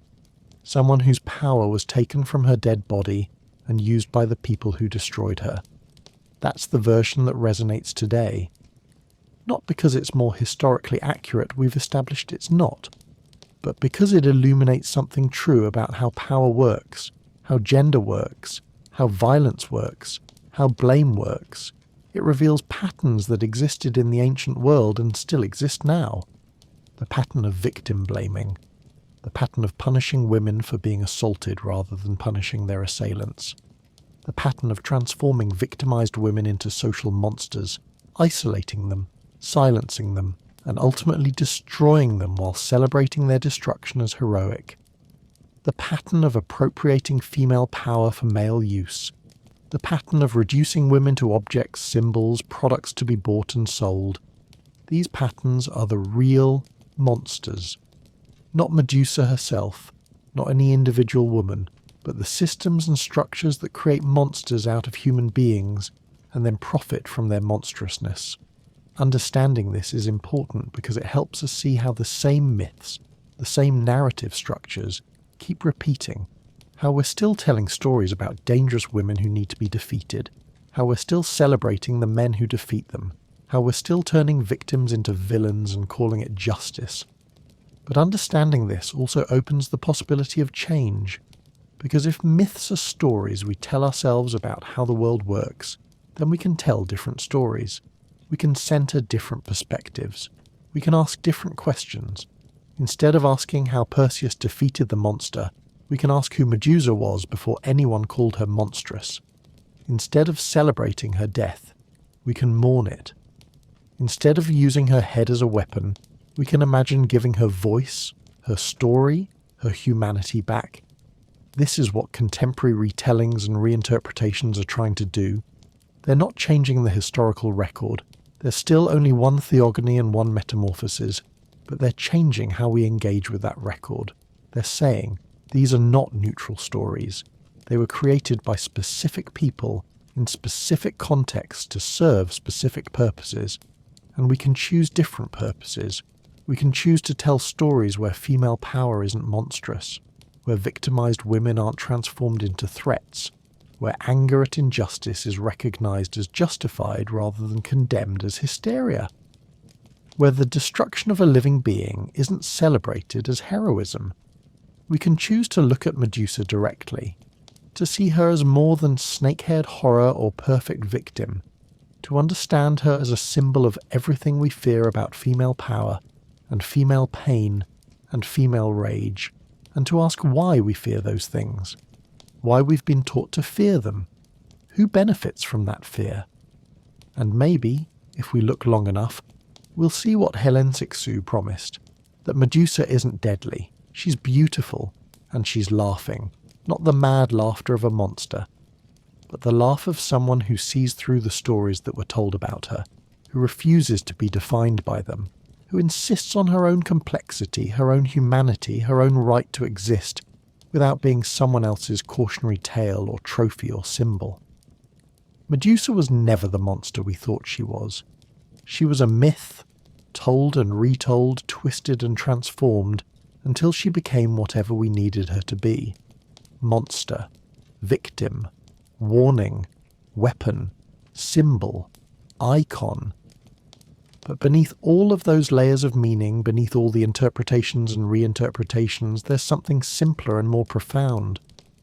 Speaker 1: Someone whose power was taken from her dead body and used by the people who destroyed her. That's the version that resonates today. Not because it's more historically accurate, we've established it's not, but because it illuminates something true about how power works, how gender works, how violence works, how blame works. It reveals patterns that existed in the ancient world and still exist now. The pattern of victim blaming. The pattern of punishing women for being assaulted rather than punishing their assailants. The pattern of transforming victimized women into social monsters, isolating them, silencing them, and ultimately destroying them while celebrating their destruction as heroic. The pattern of appropriating female power for male use. The pattern of reducing women to objects, symbols, products to be bought and sold. These patterns are the real monsters. Not Medusa herself, not any individual woman, but the systems and structures that create monsters out of human beings and then profit from their monstrousness. Understanding this is important because it helps us see how the same myths, the same narrative structures, keep repeating. How we're still telling stories about dangerous women who need to be defeated. How we're still celebrating the men who defeat them. How we're still turning victims into villains and calling it justice. But understanding this also opens the possibility of change. Because if myths are stories we tell ourselves about how the world works, then we can tell different stories. We can center different perspectives. We can ask different questions. Instead of asking how Perseus defeated the monster, we can ask who Medusa was before anyone called her monstrous. Instead of celebrating her death, we can mourn it. Instead of using her head as a weapon, we can imagine giving her voice, her story, her humanity back. This is what contemporary retellings and reinterpretations are trying to do. They're not changing the historical record. There's still only one Theogony and one Metamorphoses, but they're changing how we engage with that record. They're saying, these are not neutral stories. They were created by specific people in specific contexts to serve specific purposes, and we can choose different purposes. We can choose to tell stories where female power isn't monstrous, where victimized women aren't transformed into threats, where anger at injustice is recognized as justified rather than condemned as hysteria, where the destruction of a living being isn't celebrated as heroism. We can choose to look at Medusa directly, to see her as more than snake-haired horror or perfect victim, to understand her as a symbol of everything we fear about female power and female pain and female rage, and to ask why we fear those things, why we've been taught to fear them, who benefits from that fear. And maybe, if we look long enough, we'll see what Helen Sixou promised, that Medusa isn't deadly, she's beautiful, and she's laughing, not the mad laughter of a monster, but the laugh of someone who sees through the stories that were told about her, who refuses to be defined by them, who insists on her own complexity, her own humanity, her own right to exist, without being someone else's cautionary tale or trophy or symbol. Medusa was never the monster we thought she was. She was a myth, told and retold, twisted and transformed, until she became whatever we needed her to be. Monster, victim, warning, weapon, symbol, icon. But beneath all of those layers of meaning, beneath all the interpretations and reinterpretations, there's something simpler and more profound.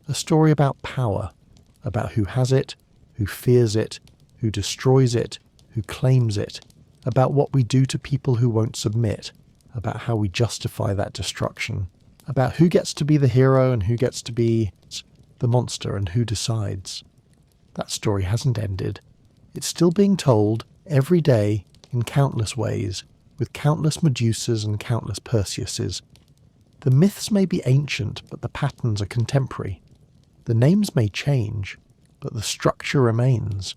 Speaker 1: A story about power, about who has it, who fears it, who destroys it, who claims it, about what we do to people who won't submit, about how we justify that destruction, about who gets to be the hero and who gets to be the monster and who decides. That story hasn't ended. It's still being told every day in countless ways, with countless Medusas and countless Perseuses. The myths may be ancient, but the patterns are contemporary. The names may change, but the structure remains.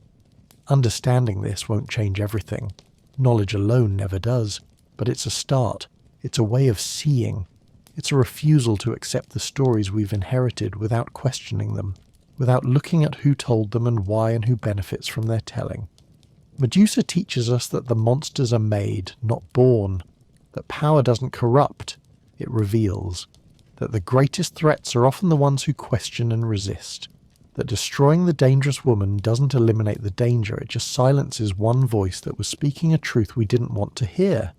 Speaker 1: Understanding this won't change everything. Knowledge alone never does, but it's a start. It's a way of seeing. It's a refusal to accept the stories we've inherited without questioning them, without looking at who told them and why and who benefits from their telling. Medusa teaches us that the monsters are made, not born, that power doesn't corrupt, it reveals, that the greatest threats are often the ones who question and resist, that destroying the dangerous woman doesn't eliminate the danger, it just silences one voice that was speaking a truth we didn't want to hear.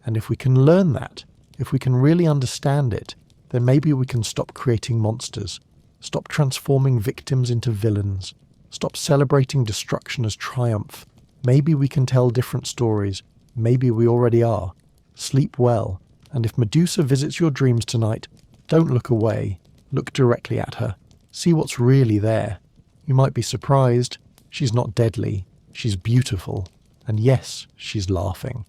Speaker 1: And if we can learn that, if we can really understand it, then maybe we can stop creating monsters, stop transforming victims into villains, stop celebrating destruction as triumph. Maybe we can tell different stories. Maybe we already are. Sleep well, and if Medusa visits your dreams tonight, don't look away. Look directly at her. See what's really there. You might be surprised. She's not deadly. She's beautiful. And yes, she's laughing.